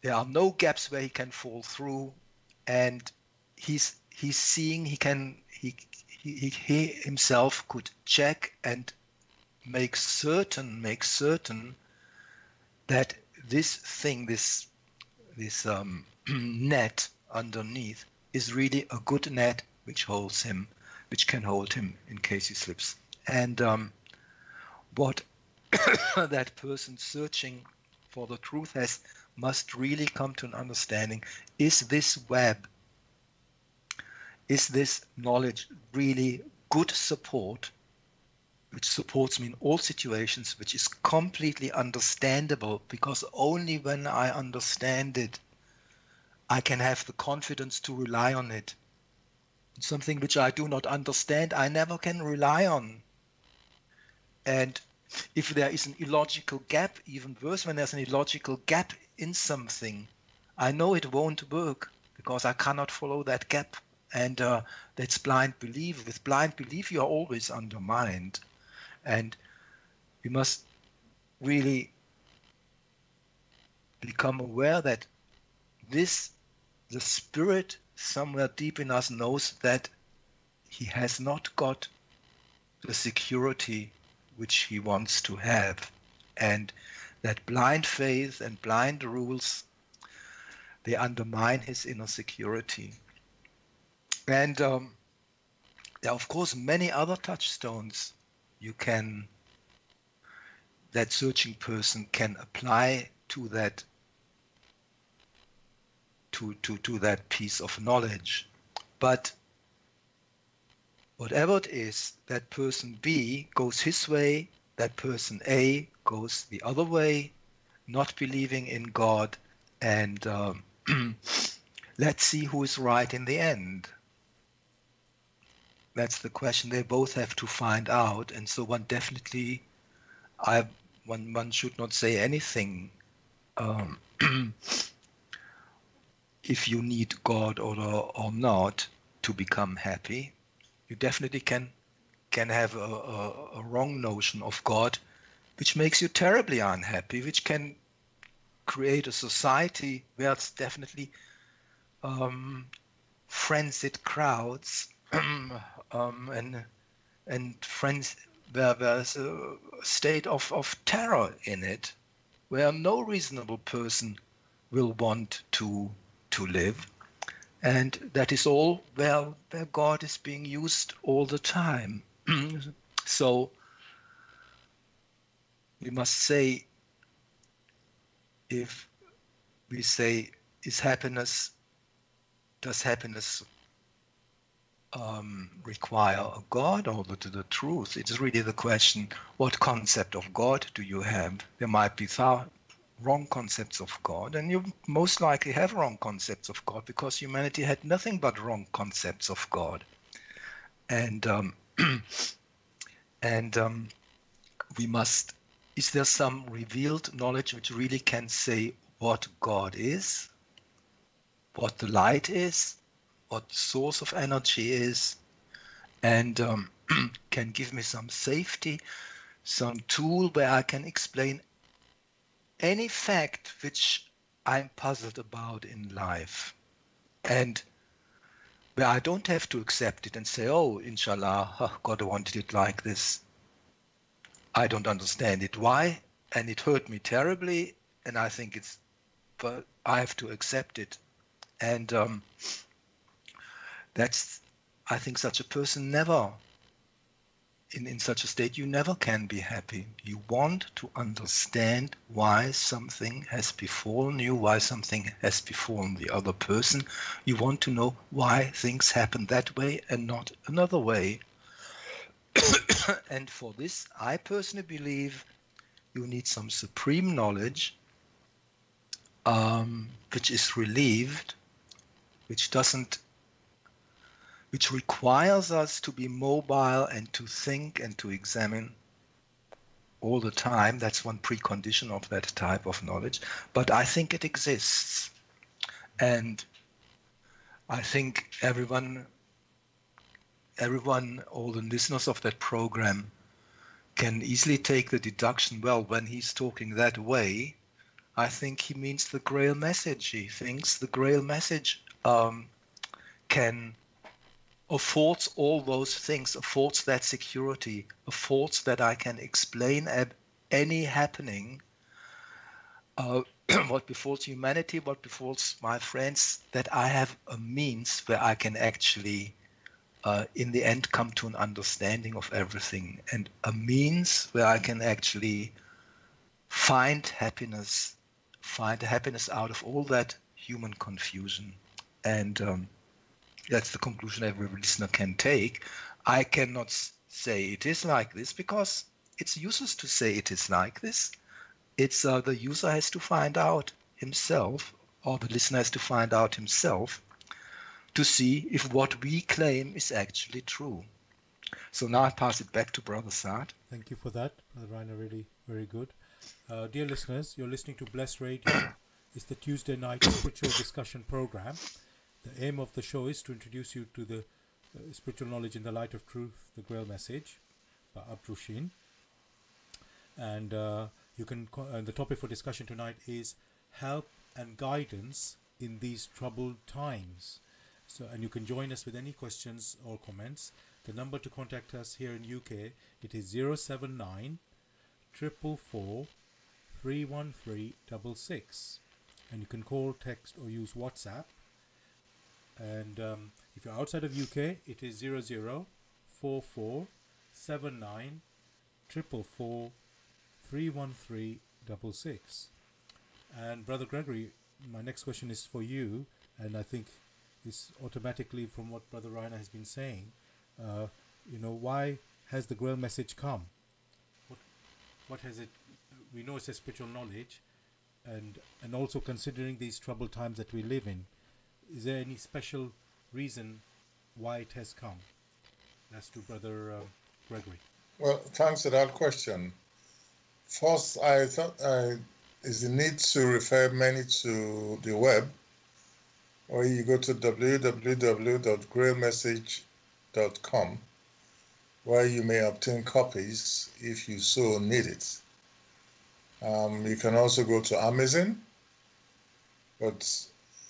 There are no gaps where he can fall through, and he's seeing, he himself could check and make certain that this thing, this net underneath is really a good net which holds him, which can hold him in case he slips. And what that person searching for the truth must really come to an understanding: is this web, is this knowledge really good support, which supports me in all situations, which is completely understandable, because only when I understand it, I can have the confidence to rely on it. Something which I do not understand, I never can rely on. And if there is an illogical gap, even worse, when there's an illogical gap in something, I know it won't work, because I cannot follow that gap. And that's blind belief. With blind belief, you are always undermined. And we must really become aware that the spirit somewhere deep in us knows that he has not got the security which he wants to have, and that blind faith and blind rules, they undermine his inner security. And there are of course many other touchstones that searching person can apply to that to that piece of knowledge. But whatever it is, that person B goes his way, that person A goes the other way, not believing in God, and let's see who is right in the end. That's the question they both have to find out. And so one definitely, one should not say anything if you need God or not to become happy. You definitely can have a wrong notion of God, which makes you terribly unhappy, which can create a society where it's definitely frenzied crowds and friends where there's a state of terror in it, where no reasonable person will want to live. And that is all where God is being used all the time. So we must say, if we say, does happiness require a God or the truth? It's really the question, what concept of God do you have? There might be wrong concepts of God, and you most likely have wrong concepts of God, because humanity had nothing but wrong concepts of God. And we must, is there some revealed knowledge which really can say what God is, what the light is, what the source of energy is, and can give me some safety, some tool where I can explain any fact which I'm puzzled about in life, and where I don't have to accept it and say, oh, inshallah, God wanted it like this. I don't understand it. Why? And it hurt me terribly, and I think but I have to accept it. And that's, I think, such a person never, in such a state, you never can be happy. You want to understand why something has befallen you, why something has befallen the other person. You want to know why things happen that way and not another way. And for this, I personally believe you need some supreme knowledge, which is relieved, which requires us to be mobile and to think and to examine all the time. That's one precondition of that type of knowledge. But I think it exists. And I think everyone, all the listeners of that program can easily take the deduction, well, when he's talking that way, I think he means the Grail Message. He thinks the Grail Message can affords all those things, affords that security, affords that I can explain any happening, what befalls humanity, what befalls my friends, that I have a means where I can actually, in the end, come to an understanding of everything, and a means where I can actually find happiness out of all that human confusion. And that's the conclusion every listener can take. I cannot say it is like this because it's useless to say it is like this. It's the user has to find out himself, or the listener has to find out himself, to see if what we claim is actually true. So now I pass it back to Brother Saad. Thank you for that, Brother Rainer. Really, very good. Dear listeners, you're listening to Bless Radio. It's the Tuesday night spiritual discussion program. The aim of the show is to introduce you to the spiritual knowledge in the light of truth, the Grail Message by Abdrushin. And you can. The topic for discussion tonight is help and guidance in these troubled times. So, and you can join us with any questions or comments. The number to contact us here in UK, it is 079 444 31366, and you can call, text, or use WhatsApp. And if you're outside of UK, it is 0044 79 444 31366. And Brother Gregory, my next question is for you, and I think it's automatically from what Brother Rainer has been saying. Why has the Grail Message come? What has it? We know it's a spiritual knowledge, and also considering these troubled times that we live in, is there any special reason why it has come? That's to Brother Gregory. Well, thanks for that question. First, I thought is the need to refer many to the web, or you go to www.grailmessage.com, where you may obtain copies if you so need it. You can also go to Amazon, but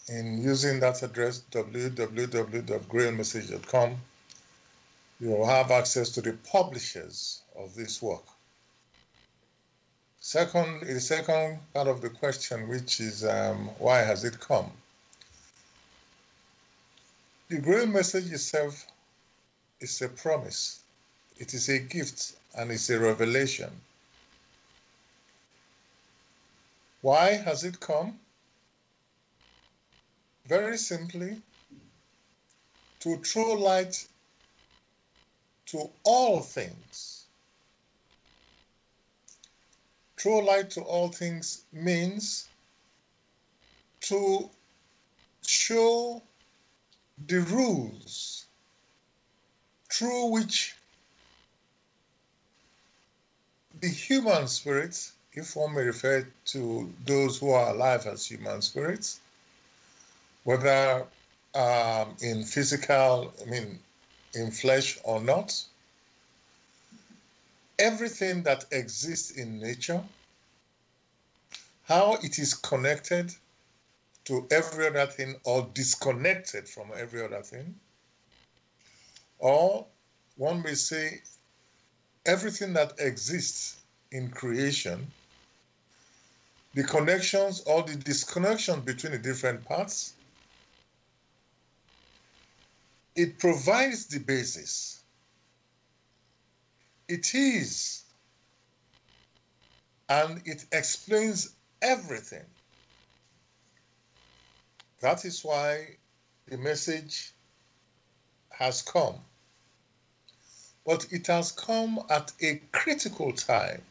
in using that address, www.grailmessage.com, you will have access to the publishers of this work. The second part of the question, which is why has it come? The Grail Message itself is a promise. It is a gift and it's a revelation. Why has it come? Very simply, to throw light to all things. Throw light to all things means to show the rules through which the human spirit, if one may refer to those who are alive as human spirits, whether in flesh or not, everything that exists in nature, how it is connected to every other thing or disconnected from every other thing, or one may say everything that exists in creation, the connections or the disconnection between the different parts, It provides the basis. It is, and it explains everything. That is why the message has come. But it has come at a critical time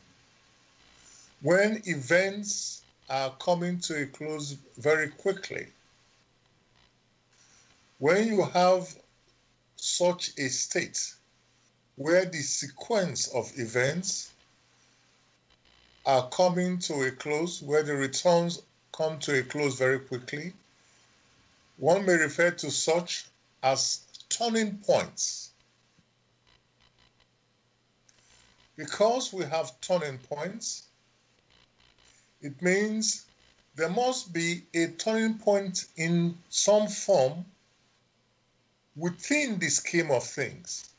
when events are coming to a close very quickly. When you have such a state where the sequence of events are coming to a close, where the returns come to a close very quickly, one may refer to such as turning points. Because we have turning points, it means there must be a turning point in some form within the scheme of things.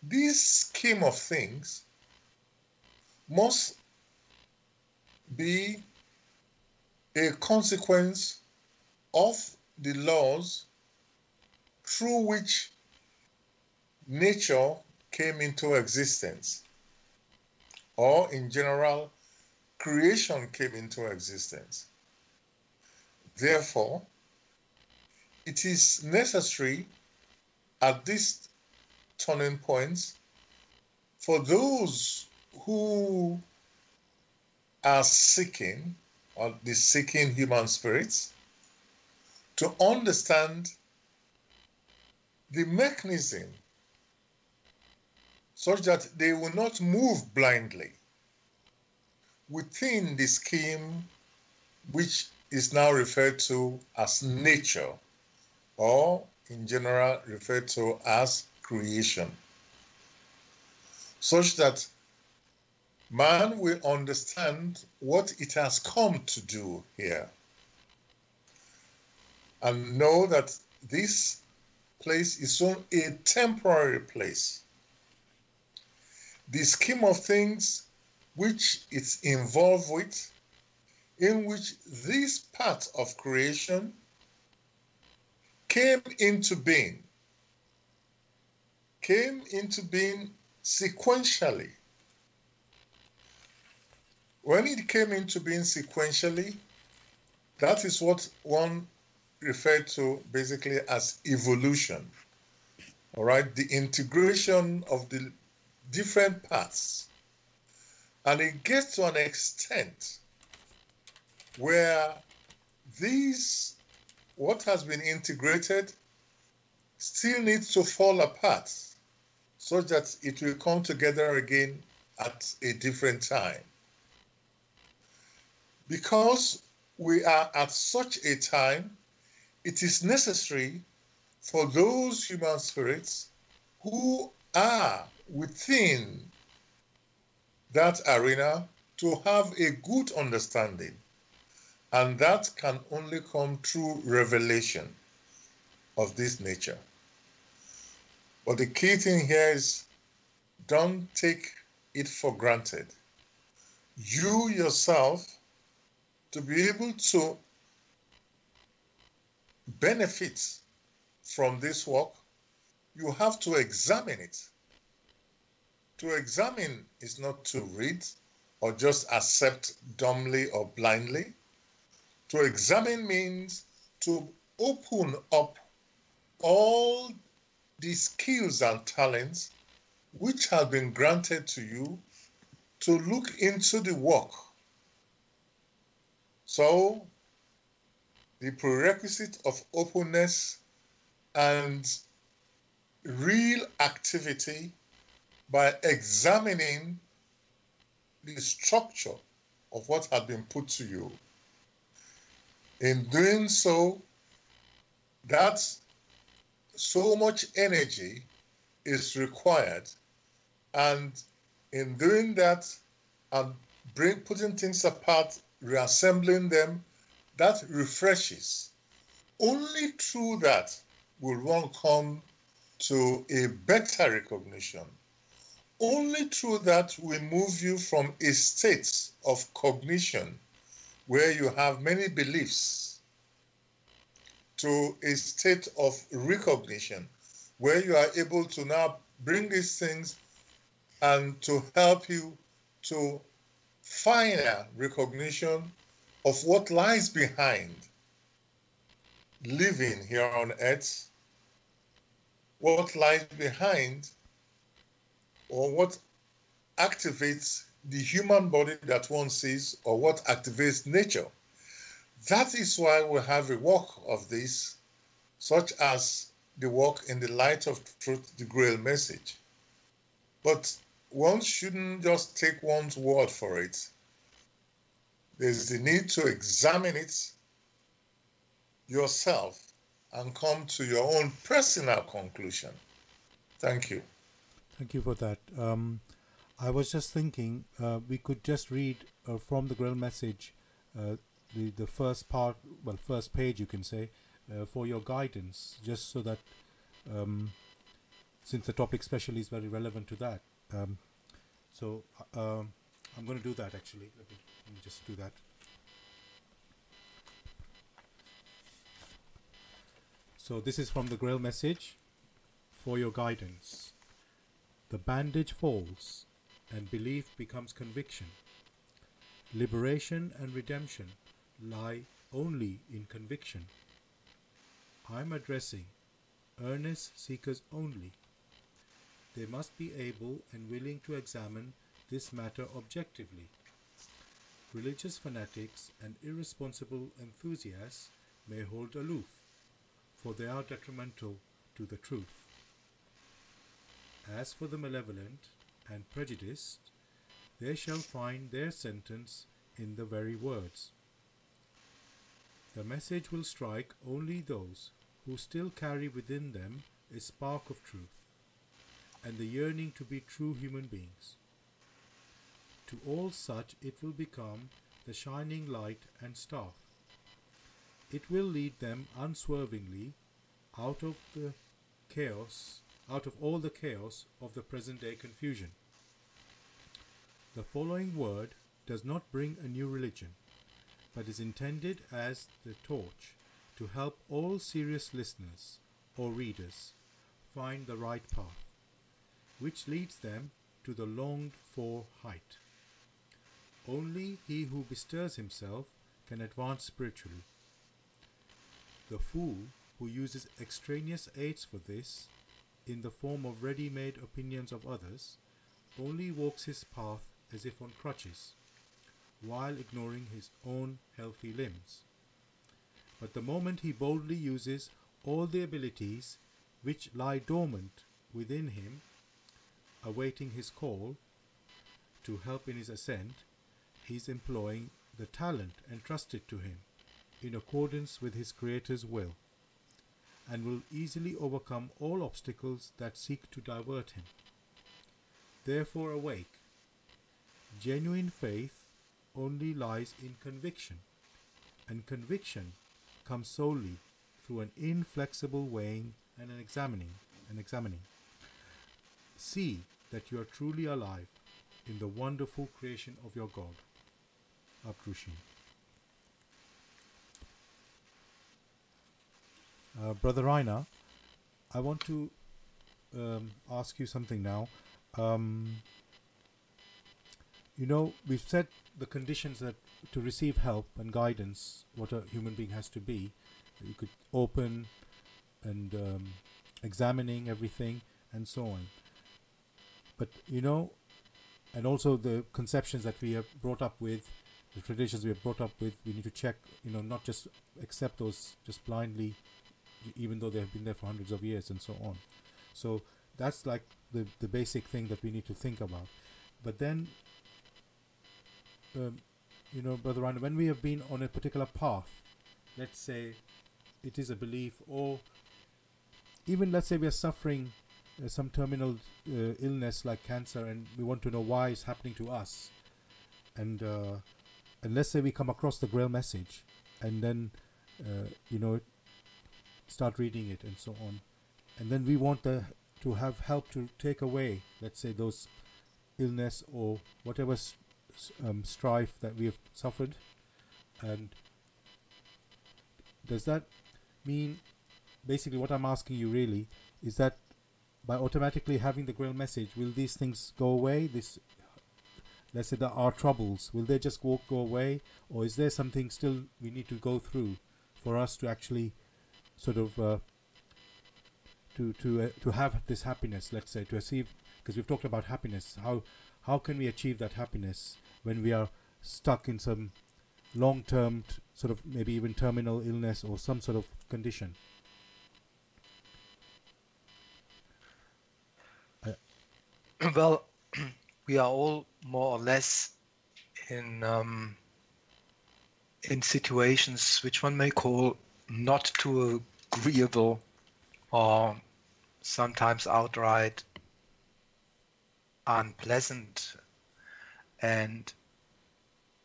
This scheme of things must be a consequence of the laws through which nature came into existence, or in general, creation came into existence. Therefore, it is necessary at these turning points for those who are seeking, or the seeking human spirits, to understand the mechanism such that they will not move blindly within the scheme which is now referred to as nature, or in general referred to as creation, such that man will understand what it has come to do here and know that this place is only a temporary place. The scheme of things which it's involved with, in which this part of creation came into being sequentially. When it came into being sequentially, that is what one referred to basically as evolution. All right, the integration of the different parts. And it gets to an extent where what has been integrated still needs to fall apart so that it will come together again at a different time. Because we are at such a time, it is necessary for those human spirits who are within that arena to have a good understanding. And that can only come through revelation of this nature. But the key thing here is don't take it for granted. You yourself, to be able to benefit from this work, you have to examine it. To examine is not to read or just accept dumbly or blindly. To examine means to open up all the skills and talents which have been granted to you to look into the work. So, the prerequisite of openness and real activity by examining the structure of what had been put to you. In doing so, that's so much energy is required, and in doing that and putting things apart, reassembling them, that refreshes. Only through that will one come to a better recognition. Only through that will move you from a state of cognition where you have many beliefs to a state of recognition where you are able to now bring these things and to help you to finer recognition of what lies behind living here on earth, what lies behind, or what activates the human body that one sees, or what activates nature. That is why we have a work of this, such as the work in the light of truth, the Grail Message. But one shouldn't just take one's word for it. There's the need to examine it yourself and come to your own personal conclusion. Thank you. Thank you for that. I was just thinking we could just read from the Grail Message the first part, well, first page, you can say, for your guidance, just so that since the topic especially is very relevant to that. So I'm going to do that actually. Let me just do that. So this is from the Grail Message for your guidance. The bandage falls and belief becomes conviction. Liberation and redemption lie only in conviction. I'm addressing earnest seekers only. They must be able and willing to examine this matter objectively. Religious fanatics and irresponsible enthusiasts may hold aloof, for they are detrimental to the truth. As for the malevolent and prejudiced, they shall find their sentence in the very words. The message will strike only those who still carry within them a spark of truth and the yearning to be true human beings. To all such it will become the shining light and staff. It will lead them unswervingly out of all the chaos of the present day confusion. The following word does not bring a new religion, but is intended as the torch to help all serious listeners or readers find the right path, which leads them to the longed for height. Only he who bestirs himself can advance spiritually. The fool who uses extraneous aids for this, in the form of ready-made opinions of others, only walks his path as if on crutches, while ignoring his own healthy limbs. But the moment he boldly uses all the abilities which lie dormant within him, awaiting his call to help in his ascent, he is employing the talent entrusted to him in accordance with his Creator's will, and will easily overcome all obstacles that seek to divert him. Therefore awake. Genuine faith only lies in conviction, and conviction comes solely through an inflexible weighing and an examining. See that you are truly alive in the wonderful creation of your God. Abdrushin. Brother Rainer, I want to ask you something now. We've said the conditions that to receive help and guidance, what a human being has to be. You could open and examining everything and so on. But, and also the conceptions that we have brought up with, the traditions we have brought up with, we need to check, not just accept those just blindly, even though they have been there for hundreds of years and so on. So that's like the basic thing that we need to think about. But then, Brother Ryan, when we have been on a particular path, let's say it is a belief, or even let's say we are suffering some terminal illness like cancer, and we want to know why it's happening to us, and let's say we come across the Grail Message, and then start reading it and so on, and then we want to have help to take away, let's say, those illness or whatever strife that we have suffered. And does that mean, basically what I'm asking you really is that by automatically having the Grail message, will these things go away? This, let's say, our troubles, will they just go away, or is there something still we need to go through for us to actually sort of to have this happiness? Let's say to achieve, because we've talked about happiness. How can we achieve that happiness when we are stuck in some long-term, sort of maybe even terminal illness or some sort of condition? Well, we are all more or less in situations which one may call not too agreeable, or sometimes outright unpleasant, and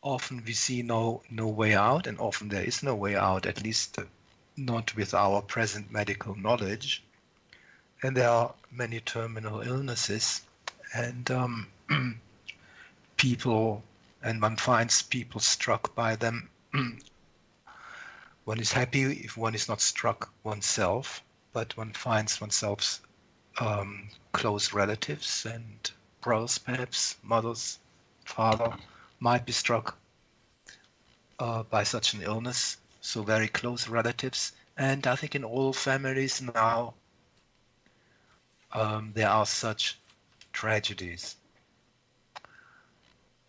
often we see no way out, and often there is no way out, at least not with our present medical knowledge. And there are many terminal illnesses, and people, and one finds people struck by them. One is happy if one is not struck oneself, but one finds oneself close relatives and brothers, perhaps mothers, father, might be struck by such an illness, so very close relatives. And I think in all families now there are such tragedies.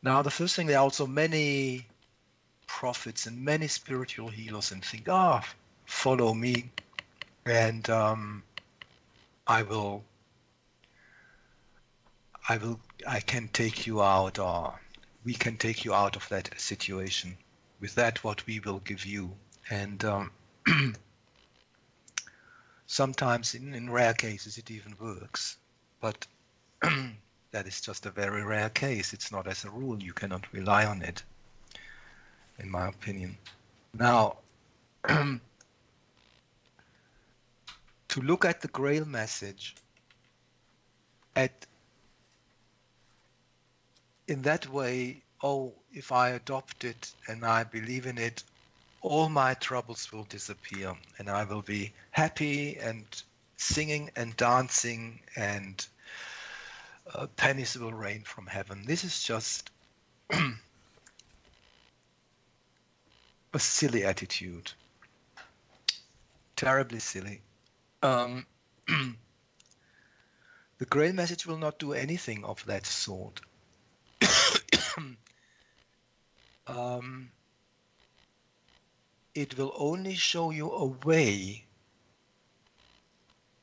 Now, the first thing, there are also many prophets and many spiritual healers, and think, follow me, and I can take you out, or we can take you out of that situation with that what we will give you. And sometimes in rare cases it even works, but that is just a very rare case. It's not as a rule. You cannot rely on it, in my opinion. Now, to look at the Grail message in that way, if I adopt it and I believe in it, all my troubles will disappear, and I will be happy and singing and dancing, and pennies will rain from heaven. This is just a silly attitude. Terribly silly. The Grail message will not do anything of that sort. It will only show you a way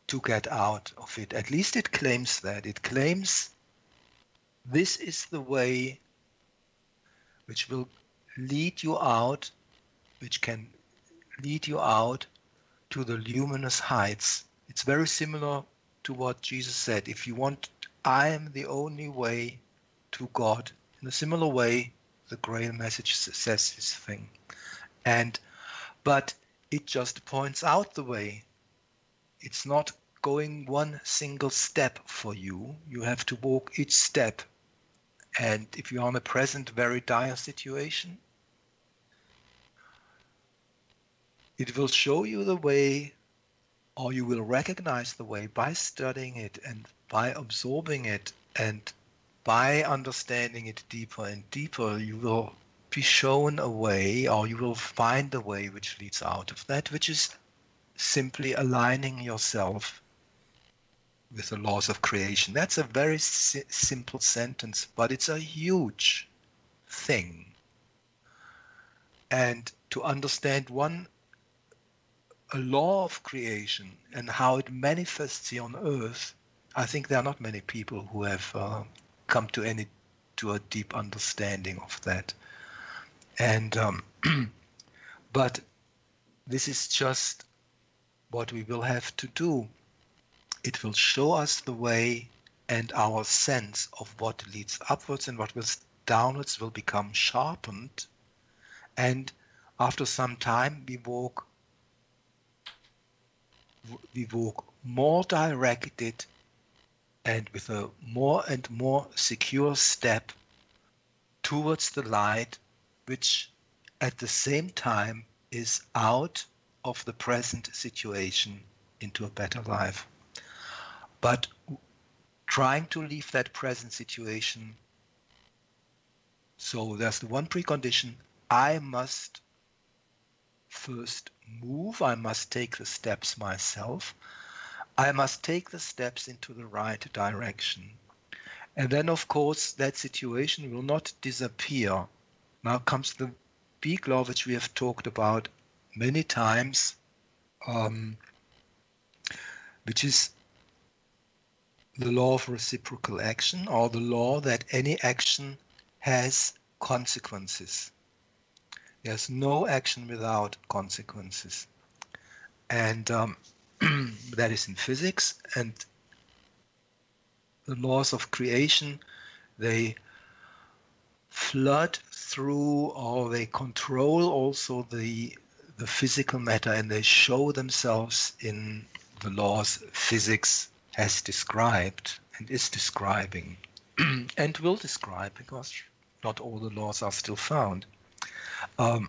to get out of it. At least it claims that. It claims this is the way which will lead you out, which can lead you out to the luminous heights. It's very similar to what Jesus said. If you want, I am the only way to God. In a similar way, the Grail message says this thing. But it just points out the way. It's not going one single step for you. You have to walk each step. And if you are in a present very dire situation, it will show you the way, or you will recognize the way by studying it and by absorbing it and by understanding it deeper and deeper. You will be shown a way, or you will find a way which leads out of that, which is simply aligning yourself with the laws of creation. That's a very simple sentence, but it's a huge thing. And to understand a law of creation and how it manifests here on earth, I think there are not many people who have come to a deep understanding of that. And but this is just what we will have to do. It will show us the way, and our sense of what leads upwards and what leads downwards will become sharpened. And after some time, we walk more directed and with a more and more secure step towards the light, which at the same time is out of the present situation into a better life. But trying to leave that present situation, so there's the one precondition: I must first move, I must take the steps myself, I must take the steps into the right direction. And then, of course, that situation will not disappear. Now comes the big law which we have talked about many times, which is the law of reciprocal action, or the law that any action has consequences. There's no action without consequences. And that is in physics. And the laws of creation, they flood through, or they control also the physical matter, and they show themselves in the laws physics has described and is describing and will describe, because not all the laws are still found. But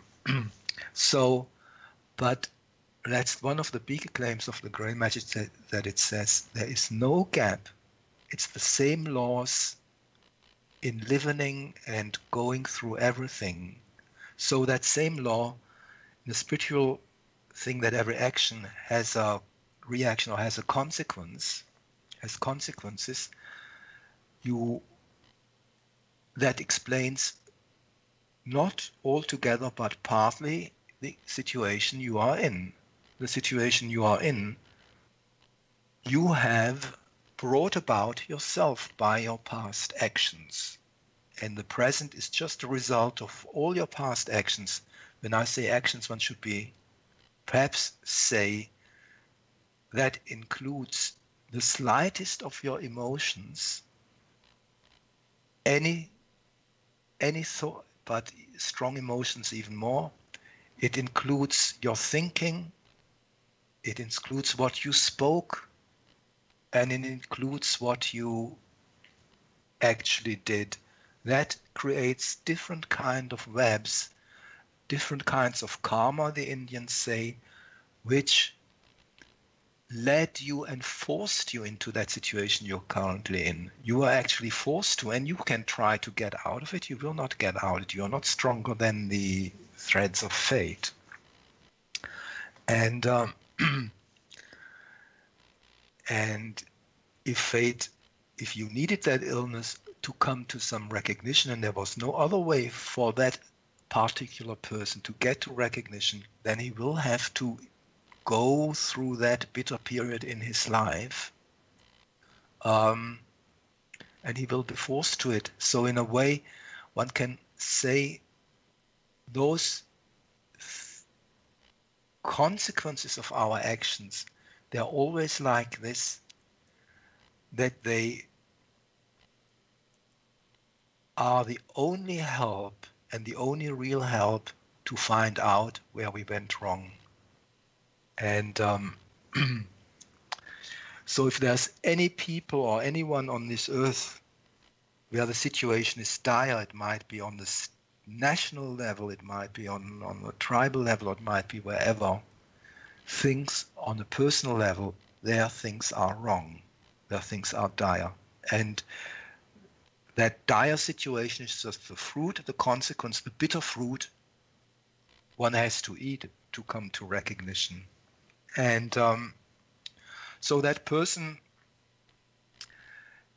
that's one of the big claims of the Grail Message, that it says there is no gap. It's the same laws in living and going through everything. So that same law, the spiritual thing, that every action has a reaction or has a consequence, has consequences, that explains not altogether but partly the situation you are in. The situation you are in, you have brought about yourself by your past actions. And the present is just a result of all your past actions. When I say actions, one should perhaps say that includes the slightest of your emotions, any thought, but strong emotions even more. It includes your thinking, it includes what you spoke, and it includes what you actually did. That creates different kind of webs, different kinds of karma, the Indians say, which led you and forced you into that situation you're currently in. You are actually forced to, and you can try to get out of it. You will not get out of it. You are not stronger than the threads of fate. And and if you needed that illness to come to some recognition, and there was no other way for that particular person to get to recognition, then he will have to go through that bitter period in his life, and he will be forced to it. So in a way, one can say those consequences of our actions, they're always like this, that they are the only help and the only real help to find out where we went wrong. And so if there's any people or anyone on this earth where the situation is dire, it might be on the national level, it might be on a tribal level, it might be wherever, things on a personal level, their things are wrong, their things are dire. And that dire situation is just the fruit, the consequence, the bitter fruit one has to eat to come to recognition. And so that person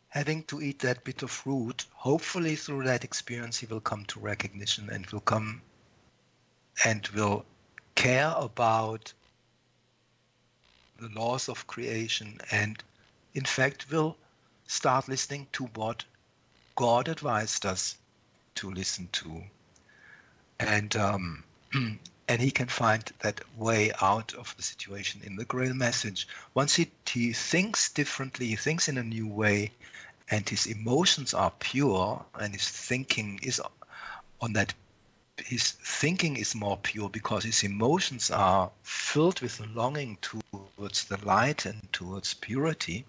having to eat that bitter fruit, hopefully through that experience he will come to recognition and will come and will care about the laws of creation, and in fact will start listening to what God advised us to listen to. And and he can find that way out of the situation in the Grail Message. Once he thinks differently, he thinks in a new way, and his emotions are pure, and his thinking is on that. His thinking is more pure because his emotions are filled with longing towards the light and towards purity.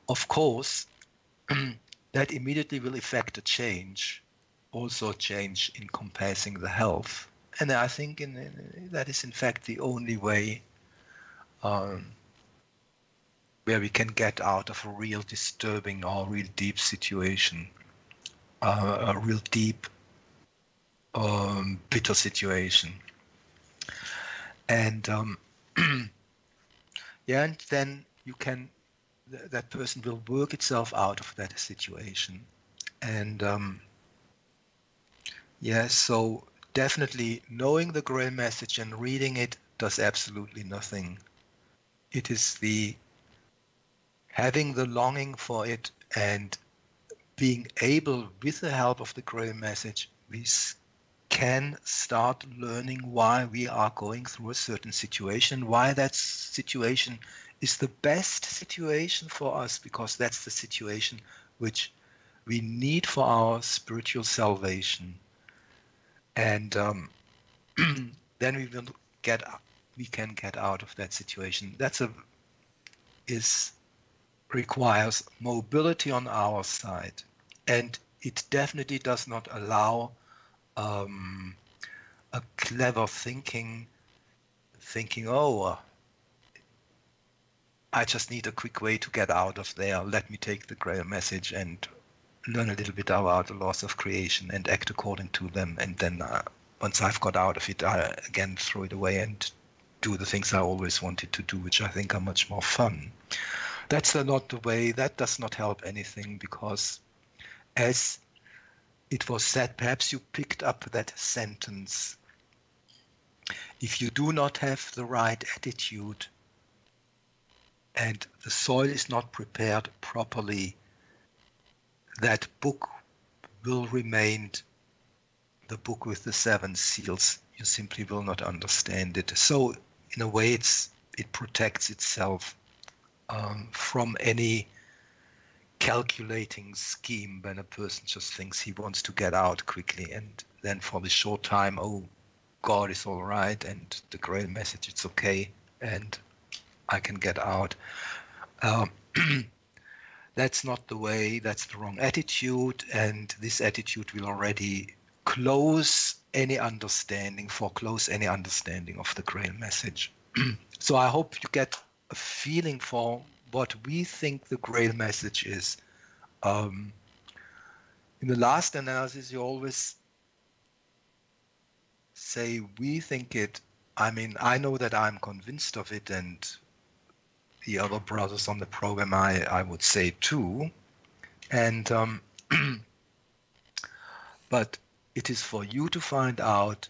Of course, that immediately will effect a change, also a change encompassing the health And I think that is in fact the only way where we can get out of a real disturbing or real deep situation, a real deep bitter situation. And yeah, and then that person will work itself out of that situation. And yeah, so definitely knowing the Grail message and reading it does absolutely nothing. It is having the longing for it and being able, with the help of the Grail message, we can start learning why we are going through a certain situation, why that situation is the best situation for us, because that's the situation which we need for our spiritual salvation. And then we can get out of that situation. Requires mobility on our side, and it definitely does not allow a clever thinking, oh, I just need a quick way to get out of there. Let me take the Grail message and learn a little bit about the laws of creation and act according to them. And then once I've got out of it, I again throw it away and do the things I always wanted to do, which I think are much more fun. That's not the way. That does not help anything, because as it was said, perhaps you picked up that sentence. If you do not have the right attitude and the soil is not prepared properly, that book will remain the book with the 7 seals. You simply will not understand it. So in a way, it protects itself from any calculating scheme when a person just thinks he wants to get out quickly, and then for the short time, oh, God is all right, and the Grail message, it's okay, and I can get out. That's not the way. That's the wrong attitude, and this attitude will already foreclose any understanding of the Grail message. So I hope you get a feeling for what we think the Grail message is. In the last analysis, you always say we think it. I mean, I know that I'm convinced of it, and the other brothers on the program, I would say too. And but it is for you to find out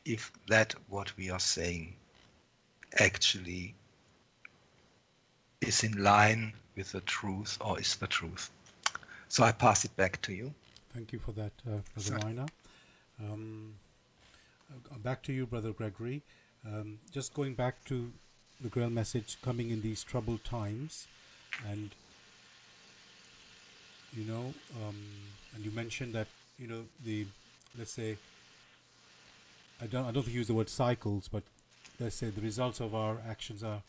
if that what we are saying actually is in line with the truth or is the truth. So I pass it back to you. Thank you for that, Brother Rainer. Back to you, Brother Gregory. Just going back to the Grail message coming in these troubled times, and and you mentioned that let's say, I don't think you use the word cycles, but let's say the results of our actions are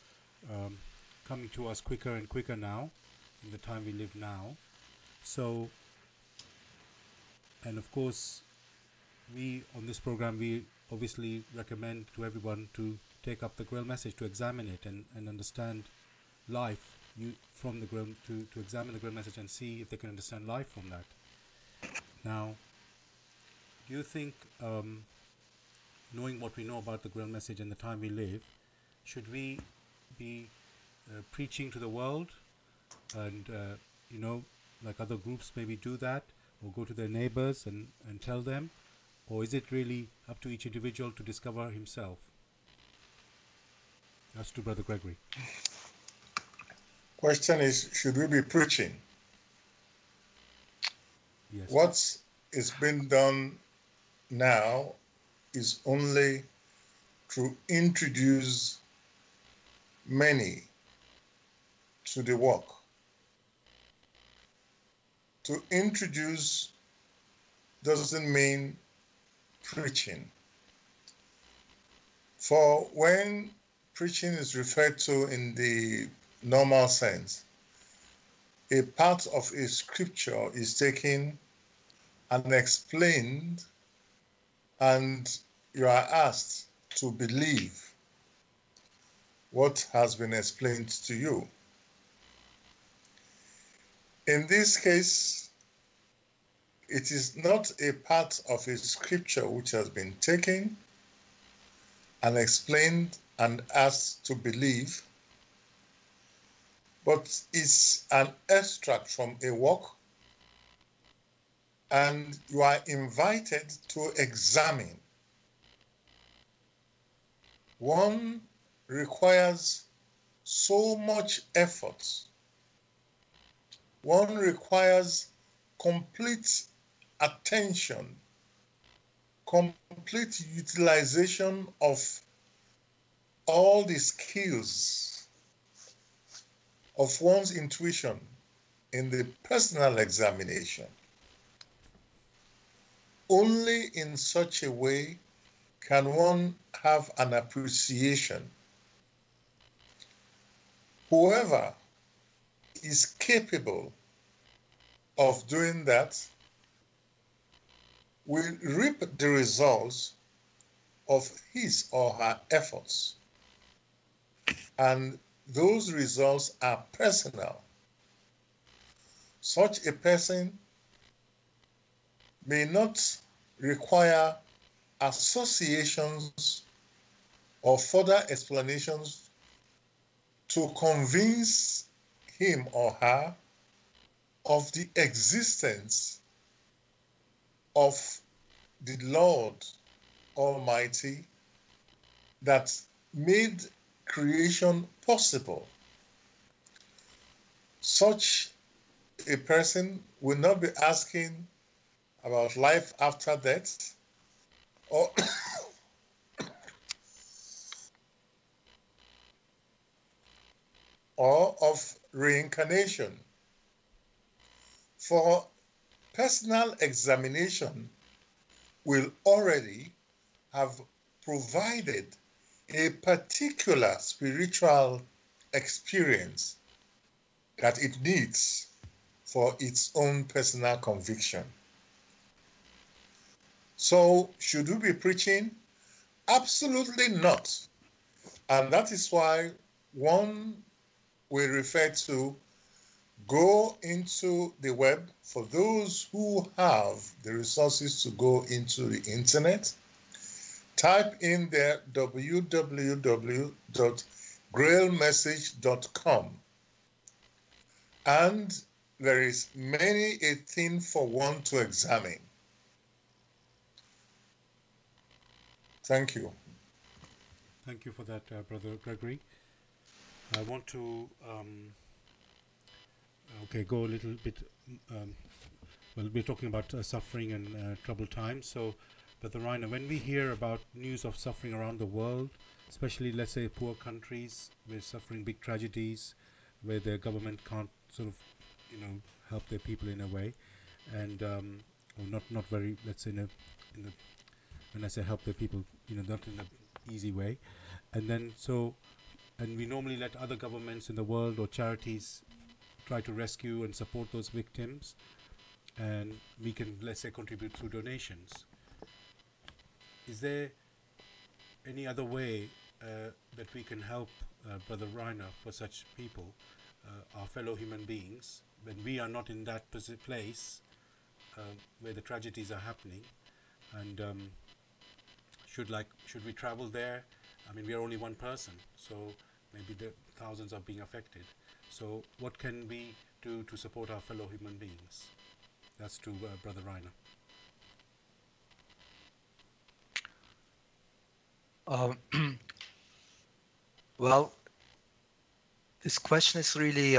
coming to us quicker and quicker now, in the time we live now. So, and of course, we on this program, we obviously recommend to everyone to take up the Grail message, to examine it and understand life from the Grail, to examine the Grail message and see if they can understand life from that. Now, do you think, knowing what we know about the Grail message and the time we live, should we be preaching to the world and, like other groups maybe do that, or go to their neighbors and tell them? Or is it really up to each individual to discover himself? That's to Brother Gregory. Question is, should we be preaching? Yes. What is being done now is only to introduce many to the work. To introduce doesn't mean preaching. For when preaching is referred to in the normal sense, a part of a scripture is taken and explained, and you are asked to believe what has been explained to you. In this case, it is not a part of a scripture which has been taken and explained and asked to believe, but it's an extract from a work, and you are invited to examine. One requires so much effort. One requires complete attention, complete utilization of all the skills of one's intuition in the personal examination. Only in such a way can one have an appreciation. Whoever is capable of doing that will reap the results of his or her efforts. And those results are personal. Such a person may not require associations or further explanations to convince him or her of the existence of the Lord Almighty that made creation possible. Such a person will not be asking about life after death or or of reincarnation. For personal examination will already have provided a particular spiritual experience that it needs for its own personal conviction. So, should we be preaching? Absolutely not. And that is why one will refer to go into the web for those who have the resources to go into the internet. Type in there www.grailmessage.com, and there is many a thing for one to examine. Thank you. Thank you for that, Brother Gregory. I want to go a little bit. Well, we're talking about suffering and troubled times. So, Brother Reiner, when we hear about news of suffering around the world, especially, let's say, poor countries with suffering big tragedies, where their government can't sort of, help their people in a way, and or not very, let's say, when I say help their people, not in an easy way, and we normally let other governments in the world or charities try to rescue and support those victims, and we can, let's say, contribute through donations. Is there any other way that we can help Brother Reiner for such people, our fellow human beings, when we are not in that place where the tragedies are happening? And should we travel there? I mean, we are only one person, so maybe the thousands are being affected. So what can we do to support our fellow human beings? That's to Brother Reiner. Well, this question is really,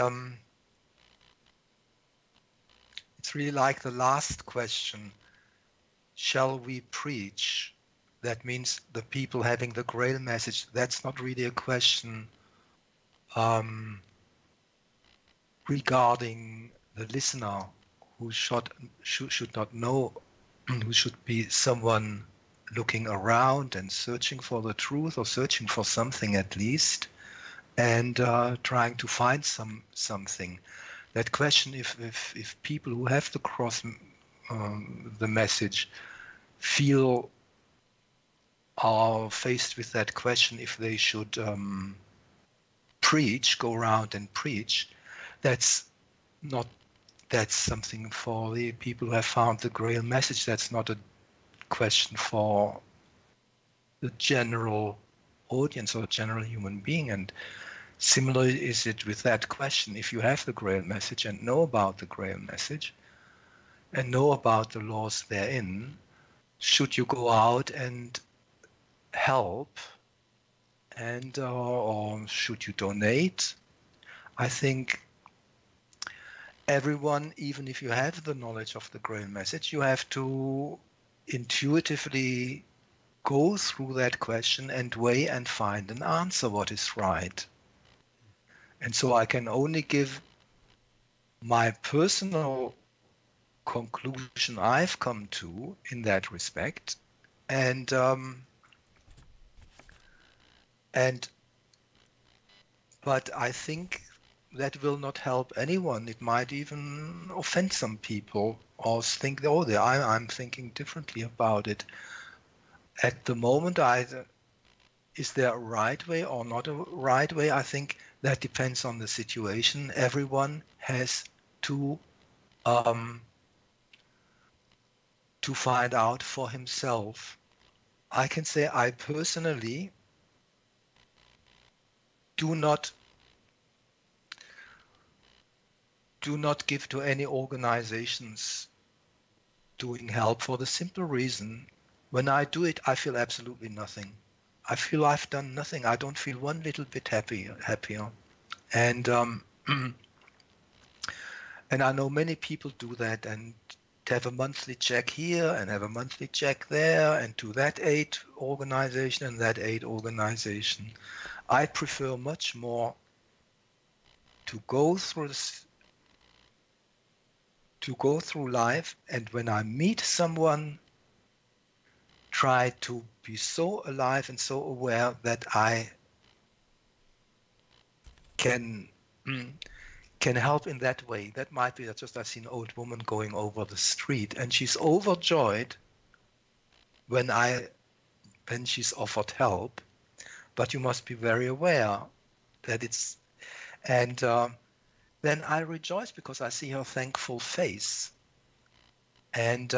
it's really like the last question. Shall we preach? That means the people having the Grail message. That's not really a question regarding the listener, who should not know, who should be someone looking around and searching for the truth, or searching for something at least, and trying to find something. That question, if people who have to cross the message feel are faced with that question if they should go around and preach, that's something for the people who have found the Grail message. That's not a question for the general audience or general human being. And similarly is it with that question. If you have the Grail message and know about the Grail message and know about the laws therein, should you go out and help and or should you donate? I think everyone, even if you have the knowledge of the Grail message, you have to intuitively go through that question and weigh and find an answer what is right. And so I can only give my personal conclusion I've come to in that respect, but I think that will not help anyone. It might even offend some people or think, oh, I'm thinking differently about it. At the moment, is there a right way or not a right way? I think that depends on the situation. Everyone has to find out for himself. I can say I personally do not give to any organizations doing help for the simple reason, when I do it, I feel absolutely nothing. I feel I've done nothing. I don't feel one little bit happier. And and I know many people do that and have a monthly check here and have a monthly check there and to that aid organization and that aid organization. I prefer much more to go through life, and when I meet someone, try to be so alive and so aware that I can help in that way. That might be that just I've seen an old woman going over the street and she's overjoyed when she's offered help, but you must be very aware that it's, and then I rejoice because I see her thankful face. And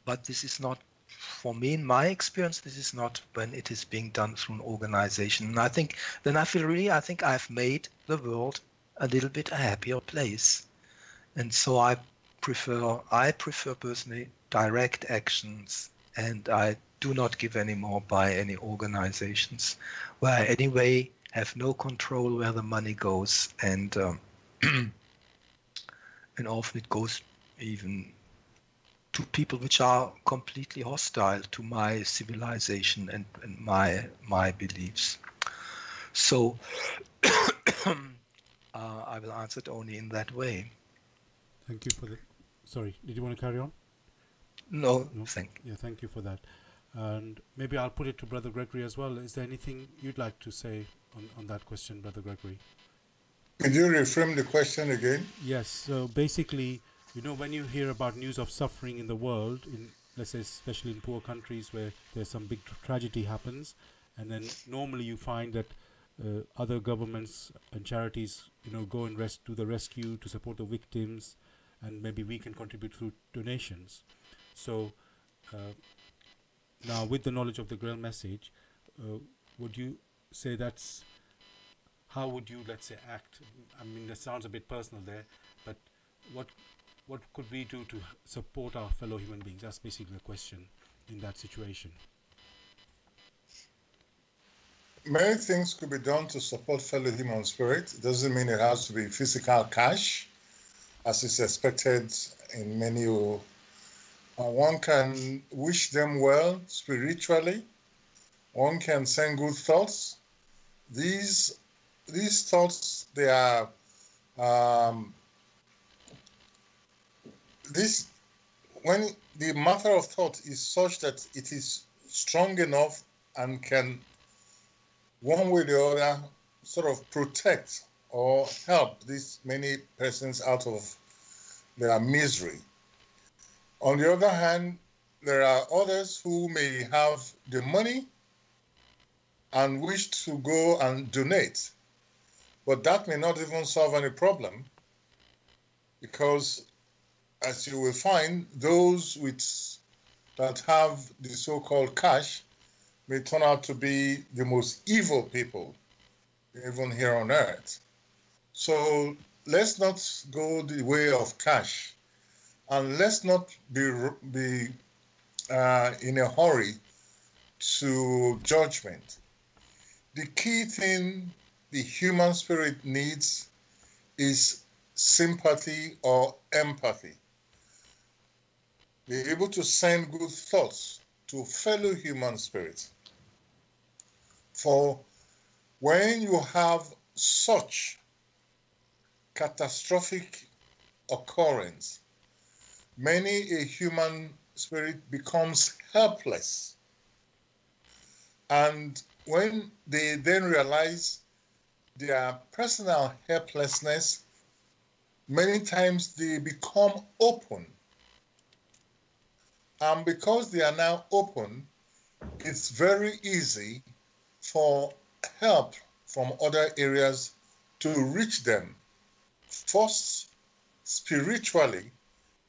but this is not, for me, in my experience, this is not when it is being done through an organization. And I think I think I've made the world a little bit a happier place. And so I prefer personally direct actions, and I do not give any more by any organizations where I anyway have no control where the money goes, and and often it goes even to people which are completely hostile to my civilization and my beliefs. So I will answer it only in that way. Thank you for the. Sorry, did you want to carry on? No. Thank you for that. And maybe I'll put it to Brother Gregory as well. Is there anything you'd like to say on that question, Brother Gregory? Could you reframe the question again? Yes. So basically, when you hear about news of suffering in the world, in, let's say, especially in poor countries where there's some big tragedy happens, and then normally you find that other governments and charities, go and do the rescue to support the victims, and maybe we can contribute through donations. So now, with the knowledge of the Grail message, would you say how would you, let's say, act? I mean, that sounds a bit personal there, but what could we do to support our fellow human beings? That's basically the question in that situation. Many things could be done to support fellow human spirit. It doesn't mean it has to be physical cash, as is expected in many. One can wish them well spiritually. One can send good thoughts. These thoughts, they are when the matter of thought is such that it is strong enough and can, one way or the other, sort of protect or help these many persons out of their misery. On the other hand, there are others who may have the money and wish to go and donate, but that may not even solve any problem, because as you will find, those that have the so-called cash may turn out to be the most evil people even here on earth. So let's not go the way of cash, and let's not be in a hurry to judgment. The key thing the human spirit needs is sympathy or empathy. Be able to send good thoughts to fellow human spirits. For when you have such catastrophic occurrence, many a human spirit becomes helpless. And when they then realize their personal helplessness, many times they become open. And because they are now open, it's very easy for help from other areas to reach them. First, spiritually,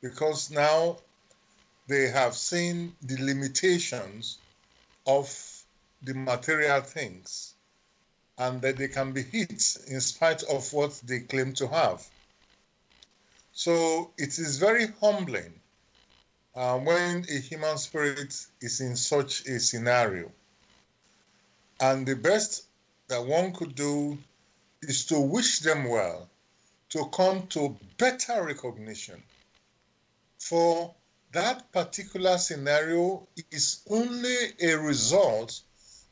because now they have seen the limitations of the material things, and that they can be hit in spite of what they claim to have. So it is very humbling when a human spirit is in such a scenario. And the best that one could do is to wish them well, to come to better recognition. For that particular scenario is only a result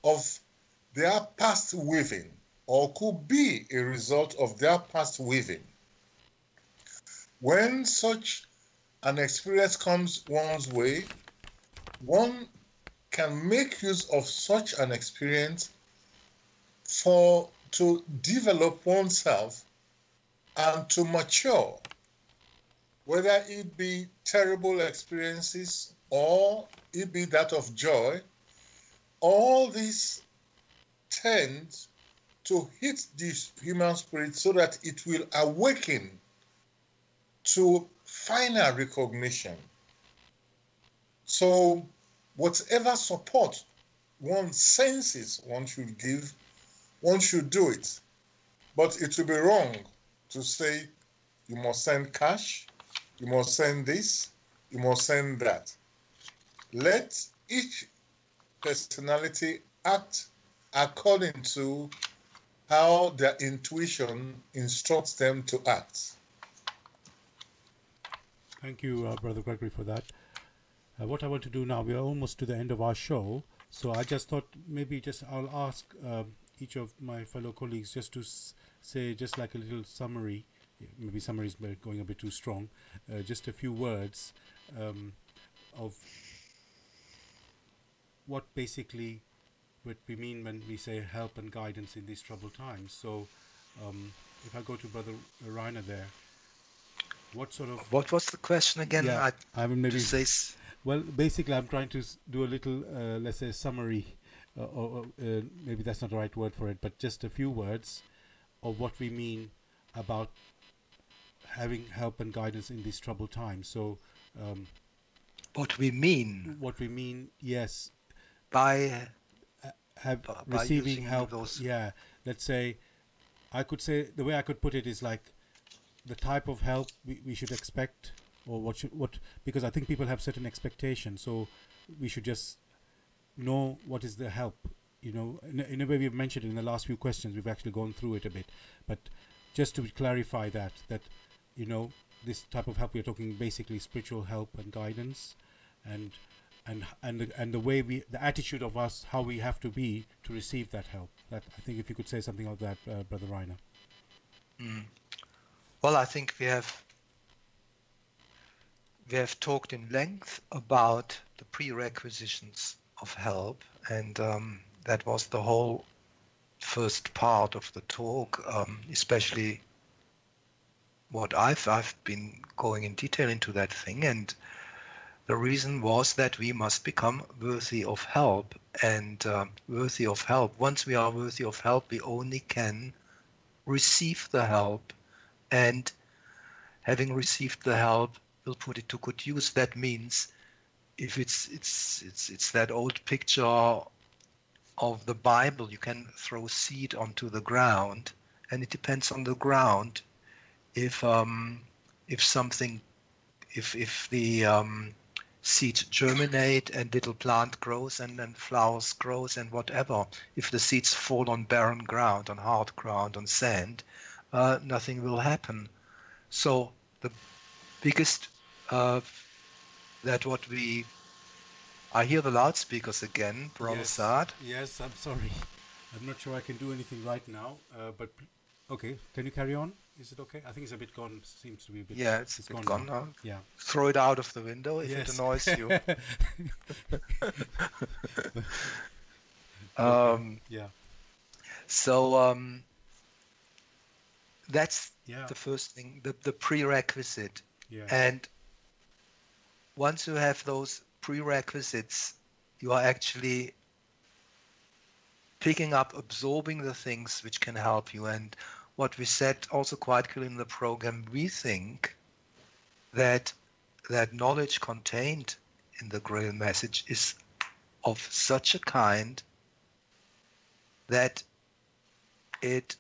of their past weaving, or could be a result of their past weaving. When such an experience comes one's way, one can make use of such an experience to develop oneself and to mature, whether it be terrible experiences or it be that of joy. All these tend to hit the human spirit so that it will awaken to final recognition. So whatever support one senses one should give, one should do it. But it will be wrong to say you must send cash, you must send this, you must send that. Let each personality act according to how their intuition instructs them to act. Thank you, Brother Gregory, for that. What I want to do now, we are almost to the end of our show, so I just thought maybe I'll ask each of my fellow colleagues just to say just like a little summary. Maybe summary is going a bit too strong. Just a few words of what basically what we mean when we say help and guidance in these troubled times. So if I go to Brother Rainer there, what was the question again? Yeah, I mean, maybe well, basically I'm trying to do a little let's say summary, or maybe that's not the right word for it, but just a few words of what we mean about having help and guidance in these troubled times. So what we mean, yes, by receiving help. Those. Yeah, let's say I could say the way I could put it is like the type of help we should expect, or what because I think people have certain expectations, so we should just know what is the help. You know, in a way we've mentioned it in the last few questions, we've actually gone through it a bit, but just to clarify that you know, this type of help, we're talking basically spiritual help and guidance, and the way the attitude of us, how we have to be to receive that help. That, I think, if you could say something of that, Brother Rainer. Well, I think we have talked in length about the prerequisites of help, and that was the whole first part of the talk, especially what I've been going in detail into that thing, and The reason was that we must become worthy of help, and worthy of help. Once we are worthy of help, we only can receive the help, and having received the help, we'll put it to good use. That means if it's that old picture of the Bible, you can throw seed onto the ground, and it depends on the ground if something, if the seeds germinate and little plant grows and then flowers grows and whatever. If the seeds fall on barren ground, on hard ground, on sand, nothing will happen. So the biggest that what we, I hear the loudspeakers again, Brother Saad. Yes, I'm sorry. I'm not sure I can do anything right now, but okay, can you carry on? Is it okay? I think it's a bit gone. Seems to be a bit. Yeah, it's a bit gone now. Yeah. Throw it out of the window if Yes. it annoys you. Yeah. So that's Yeah. the first thing, the prerequisite. Yeah. And once you have those prerequisites, you are actually picking up, absorbing the things which can help you. And what we said also quite clearly in the program, we think that that knowledge contained in the Grail Message is of such a kind that it,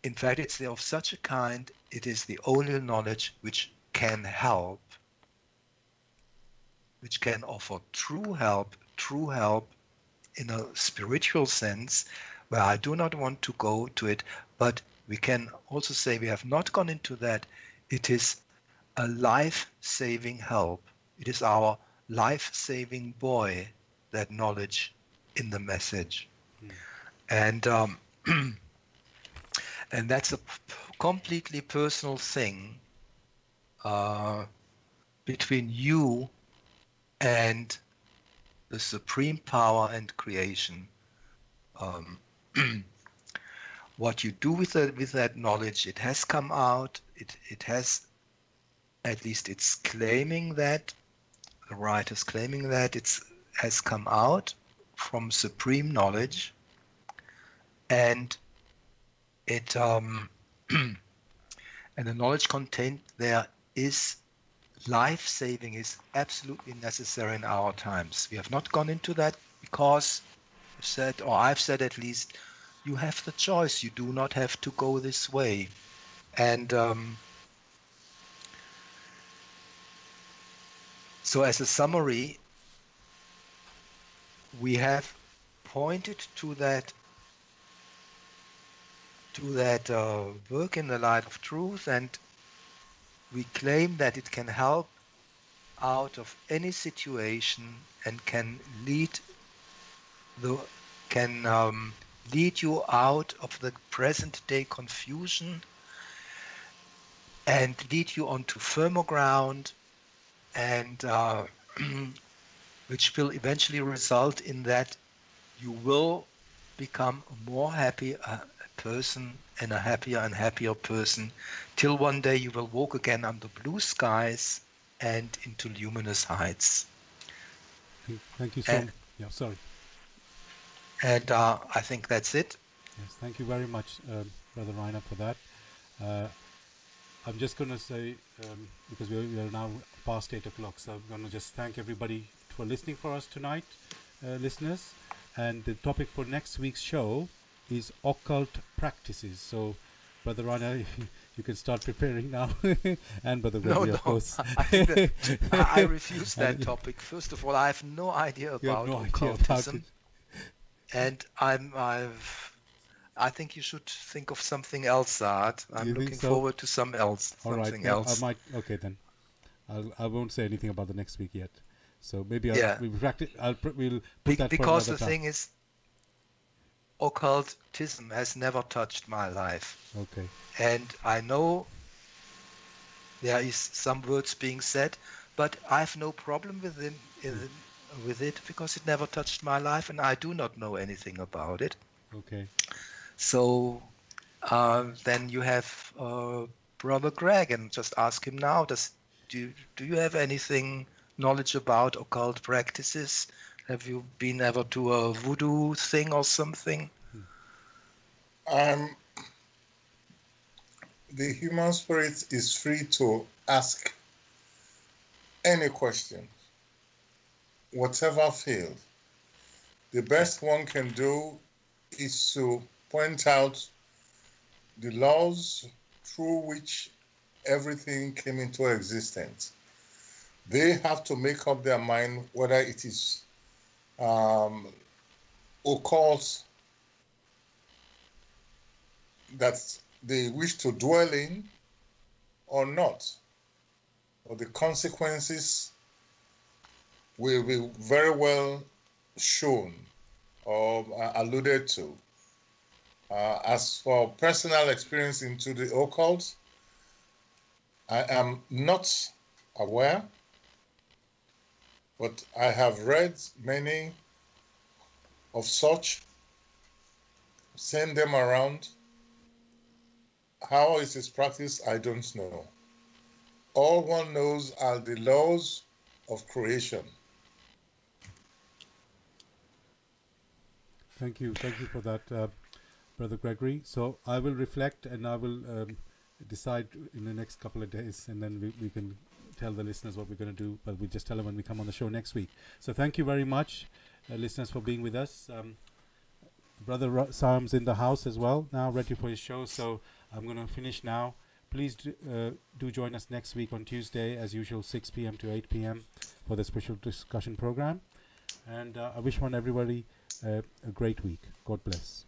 in fact, it's of such a kind, it is the only knowledge which can help, which can offer true help in a spiritual sense, where I do not want to go to it, but we can also say we have not gone into that. It is a life-saving help. It is our life-saving buoy, that knowledge in the message. And and that's a completely personal thing between you and the supreme power and creation. What you do with that knowledge, it has come out. It has, at least it's claiming that, the writer's claiming that it has come out from supreme knowledge, and it and the knowledge contained there is life-saving, is absolutely necessary in our times. We have not gone into that because I've said at least, you have the choice. You do not have to go this way. And so as a summary, we have pointed to that work in the light of truth, and we claim that it can help out of any situation and can lead you out of the present day confusion and lead you onto firmer ground, and which will eventually result in that you will become a more happy person and a happier and happier person, till one day you will walk again under blue skies and into luminous heights. Thank you so much. Yeah, sorry. And I think that's it. Yes, thank you very much, Brother Rainer, for that. I'm just going to say, because we are now past 8 o'clock, so I'm going to just thank everybody for listening for us tonight, listeners. And the topic for next week's show is occult practices. So, Brother Rainer, you can start preparing now. And Brother Gregory, of course. I refuse that topic. First of all, I have no idea about occultism. And I think you should think of something else, Saad. I'm looking forward to something else. I might. Okay, then. I won't say anything about the next week yet. So maybe we'll practice. We'll put that because for the thing is, occultism has never touched my life. Okay. And I know there is some words being said, but I have no problem with it because it never touched my life, and I do not know anything about it. Okay. So then you have Brother Greg and just ask him now, do you have anything knowledge about occult practices? Have you been ever to a voodoo thing or something? The human spirit is free to ask any question, whatever field. The best one can do is to point out the laws through which everything came into existence. They have to make up their mind whether it is occult that they wish to dwell in or not, or the consequences will be very well shown or alluded to. As for personal experience into the occult, I am not aware, but I have read many of such, seen them around. How it is practiced, I don't know. All one knows are the laws of creation. Thank you for that, Brother Gregory. So I will reflect and I will decide in the next couple of days, and then we can tell the listeners what we're going to do, but we just tell them when we come on the show next week. So thank you very much, listeners, for being with us. Brother Sam's in the house as well now, ready for his show. So I'm going to finish now. Please do join us next week on Tuesday, as usual, 6 p.m. to 8 p.m. for the special discussion program. And I wish everybody a great week. God bless.